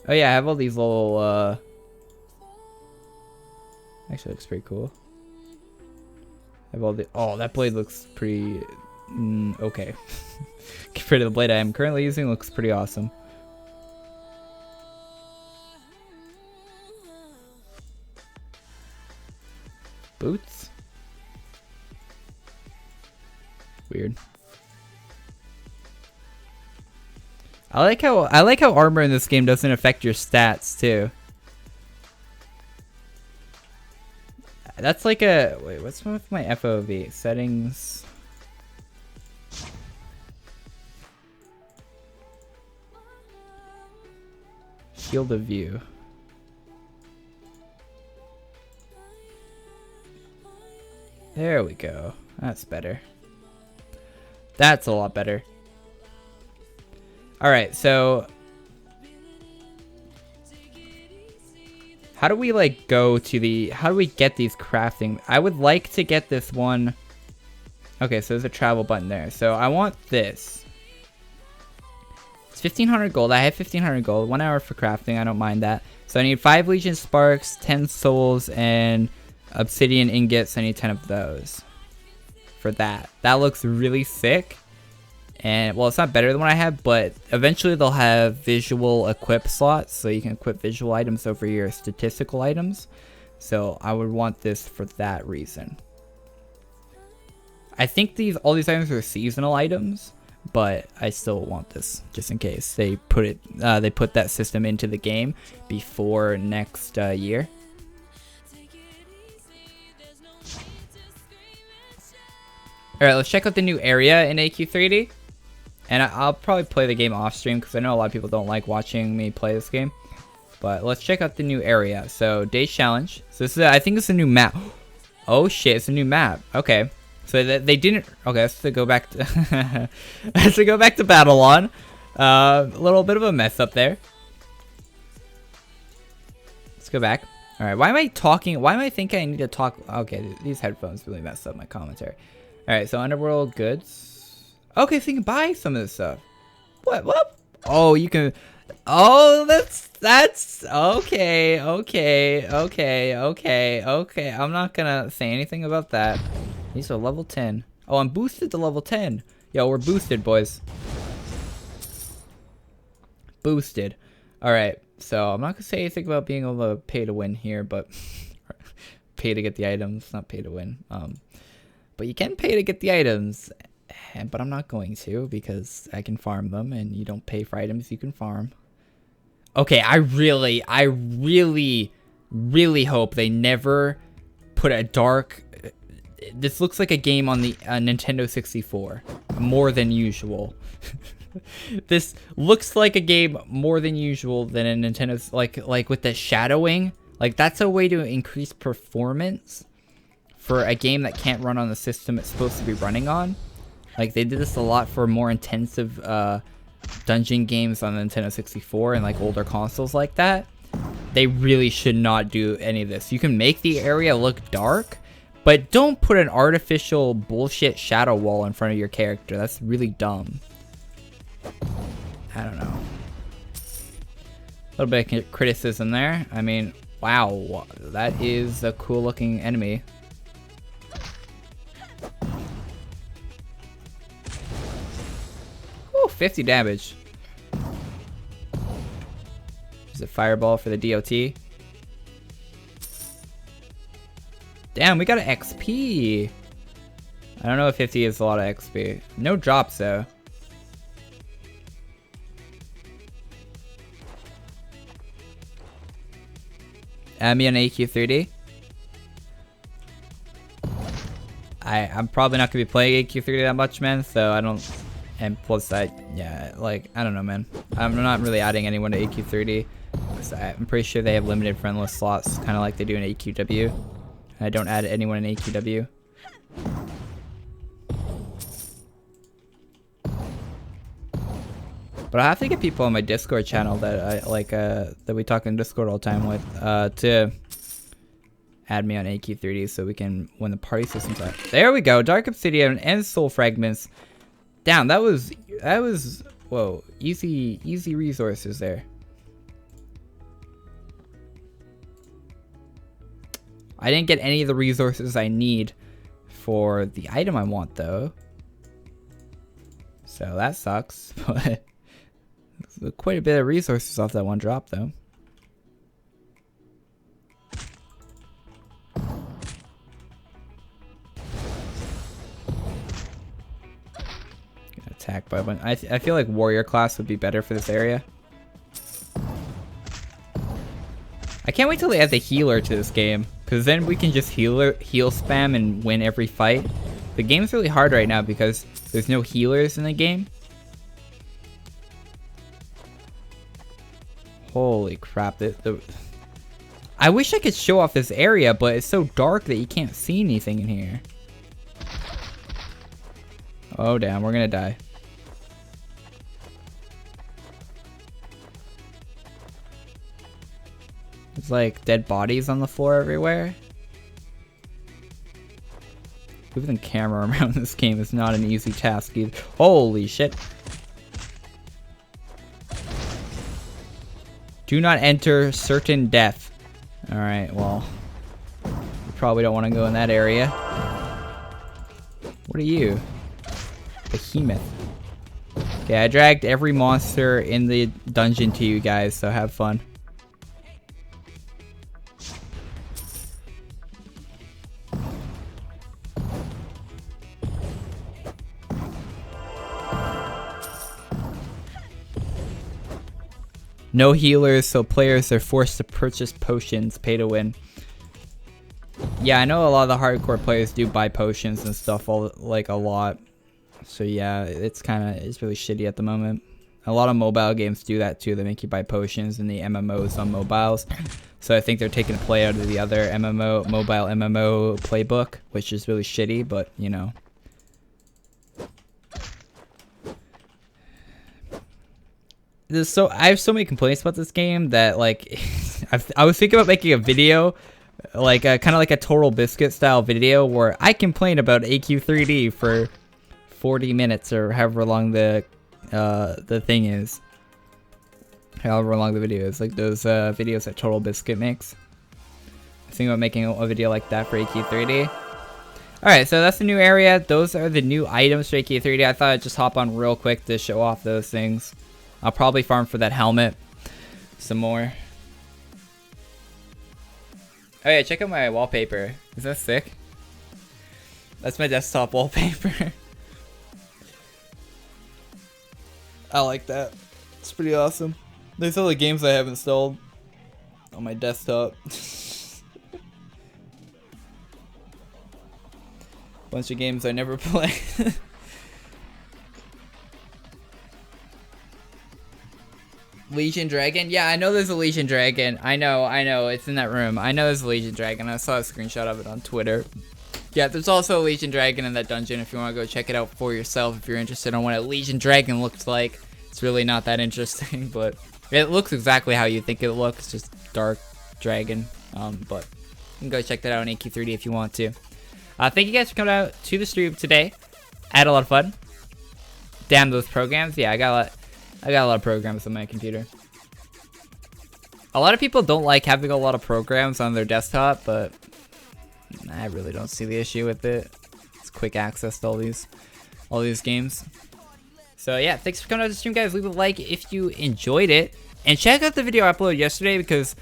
Oh yeah, I have all these little, actually looks pretty cool. I have all the, oh, that blade looks pretty Okay. Compared to the blade I am currently using, looks pretty awesome. Boots? Weird. I like how armor in this game doesn't affect your stats too. That's like a wait, what's wrong with my FOV? Settings. Field of view. There we go. That's better. That's a lot better. Alright, so how do we like go to the, how do we get these crafting? I would like to get this one. Okay, so there's a travel button there. So I want this. It's 1500 gold. I have 1500 gold. 1 hour for crafting. I don't mind that. So I need 5 Legion Sparks, 10 souls, and obsidian ingots. I need 10 of those for that. That looks really sick. And well, it's not better than what I have, but eventually they'll have visual equip slots, so you can equip visual items over your statistical items. So I would want this for that reason. I think all these items are seasonal items, but I still want this just in case they put that system into the game before next year. All right, let's check out the new area in AQ3D. And I'll probably play the game off stream because I know a lot of people don't like watching me play this game. But let's check out the new area. So, Day's Challenge. So this is, I think it's a new map. Oh shit, it's a new map. Okay. So they didn't, okay, let's go back to, let's go back to Battle-On. A little bit of a mess up there. Let's go back. All right, why am I talking? Why am I thinking I need to talk? Okay, these headphones really messed up my commentary. All right, so Underworld goods. Okay, so you can buy some of this stuff. What? Oh, you can. Oh, that's okay. I'm not gonna say anything about that. These are level 10. Oh, I'm boosted to level 10. Yo, we're boosted, boys. Boosted. All right. So I'm not gonna say anything about being able to pay to win here, but pay to get the items, not pay to win. But you can pay to get the items. But I'm not going to because I can farm them, and you don't pay for items you can farm. Okay, I really hope they never put a dark. This looks like a game on the Nintendo 64, more than usual. This looks like a game more than usual than a Nintendo's, like with the shadowing. Like that's a way to increase performance for a game that can't run on the system it's supposed to be running on. Like, they did this a lot for more intensive dungeon games on the Nintendo 64 and, like, older consoles like that. They really should not do any of this. You can make the area look dark, but don't put an artificial bullshit shadow wall in front of your character. That's really dumb. I don't know. A little bit of criticism there. I mean, wow. That is a cool-looking enemy. Ooh, 50 damage. Is it fireball for the DOT? Damn, we got an XP. I don't know if 50 is a lot of XP. No drops though. Add me on AQ3D. I'm probably not gonna be playing AQ3D that much, man. So I don't. And plus, yeah, like I don't know, man. I'm not really adding anyone to AQ3D. I'm pretty sure they have limited friendless slots, kind of like they do in AQW. I don't add anyone in AQW. But I have to get people on my Discord channel that I like, that we talk in Discord all the time with, to add me on AQ3D so we can, when the party system's out. There we go, Dark Obsidian and Soul Fragments. Damn, that was, whoa, easy resources there. I didn't get any of the resources I need for the item I want though. So that sucks, but quite a bit of resources off that one drop though. Attacked by one. I feel like warrior class would be better for this area. I can't wait till they add the healer to this game, because then we can just heal spam and win every fight. The game's really hard right now because there's no healers in the game. Holy crap. I wish I could show off this area, but it's so dark that you can't see anything in here. Oh damn, we're gonna die. There's like dead bodies on the floor everywhere. Moving the camera around this game is not an easy task either. Holy shit. Do not enter certain death. Alright, well. You probably don't want to go in that area. What are you? Behemoth. Okay, I dragged every monster in the dungeon to you guys, so have fun. No healers, so players are forced to purchase potions, pay to win. Yeah, I know a lot of the hardcore players do buy potions and stuff like a lot. So yeah, it's really shitty at the moment. A lot of mobile games do that too. They make you buy potions in the MMOs on mobiles. So I think they're taking a play out of the other mobile MMO playbook, which is really shitty, but you know. I have so many complaints about this game that like I was thinking about making a video like kind of like a Total Biscuit style video where I complain about AQ3D for 40 minutes or however long the thing is, however long the video is, like those videos that Total Biscuit makes. I was thinking about making a video like that for AQ3D. Alright, so that's the new area. Those are the new items for AQ3D. I thought I'd just hop on real quick to show off those things. I'll probably farm for that helmet some more. Oh yeah, check out my wallpaper. Is that sick? That's my desktop wallpaper. I like that. It's pretty awesome. There's all the games I have installed on my desktop. Bunch of games I never play. Legion Dragon? Yeah, I know there's a Legion Dragon. I know. It's in that room. I know there's a Legion Dragon. I saw a screenshot of it on Twitter. Yeah, there's also a Legion Dragon in that dungeon if you want to go check it out for yourself if you're interested in what a Legion Dragon looks like. It's really not that interesting, but it looks exactly how you think it looks. Just dark dragon. But you can go check that out on AQ3D if you want to. Thank you guys for coming out to the stream today. I had a lot of fun. Damn those programs. Yeah, I got a lot of programs on my computer. A lot of people don't like having a lot of programs on their desktop, but I really don't see the issue with it. It's quick access to all these games. So yeah, thanks for coming out to the stream, guys. Leave a like if you enjoyed it, and check out the video I uploaded yesterday because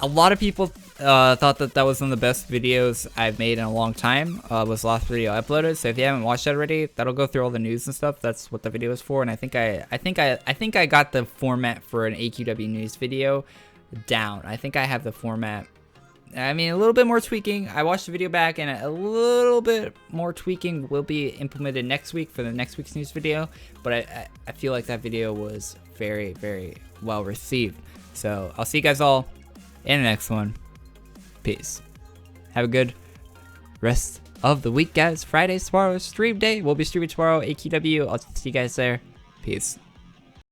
a lot of people thought that was one of the best videos I've made in a long time. Was the last video I uploaded. So if you haven't watched that already, that'll go through all the news and stuff. That's what the video is for. And I think I got the format for an AQW news video down. I think I have the format. I mean, a little bit more tweaking. I watched the video back, and a little bit more tweaking will be implemented next week for the next week's news video. But I feel like that video was very, very well received. So I'll see you guys all in the next one. Peace. Have a good rest of the week, guys. Friday's tomorrow, stream day. We'll be streaming tomorrow, AQW. I'll see you guys there. Peace.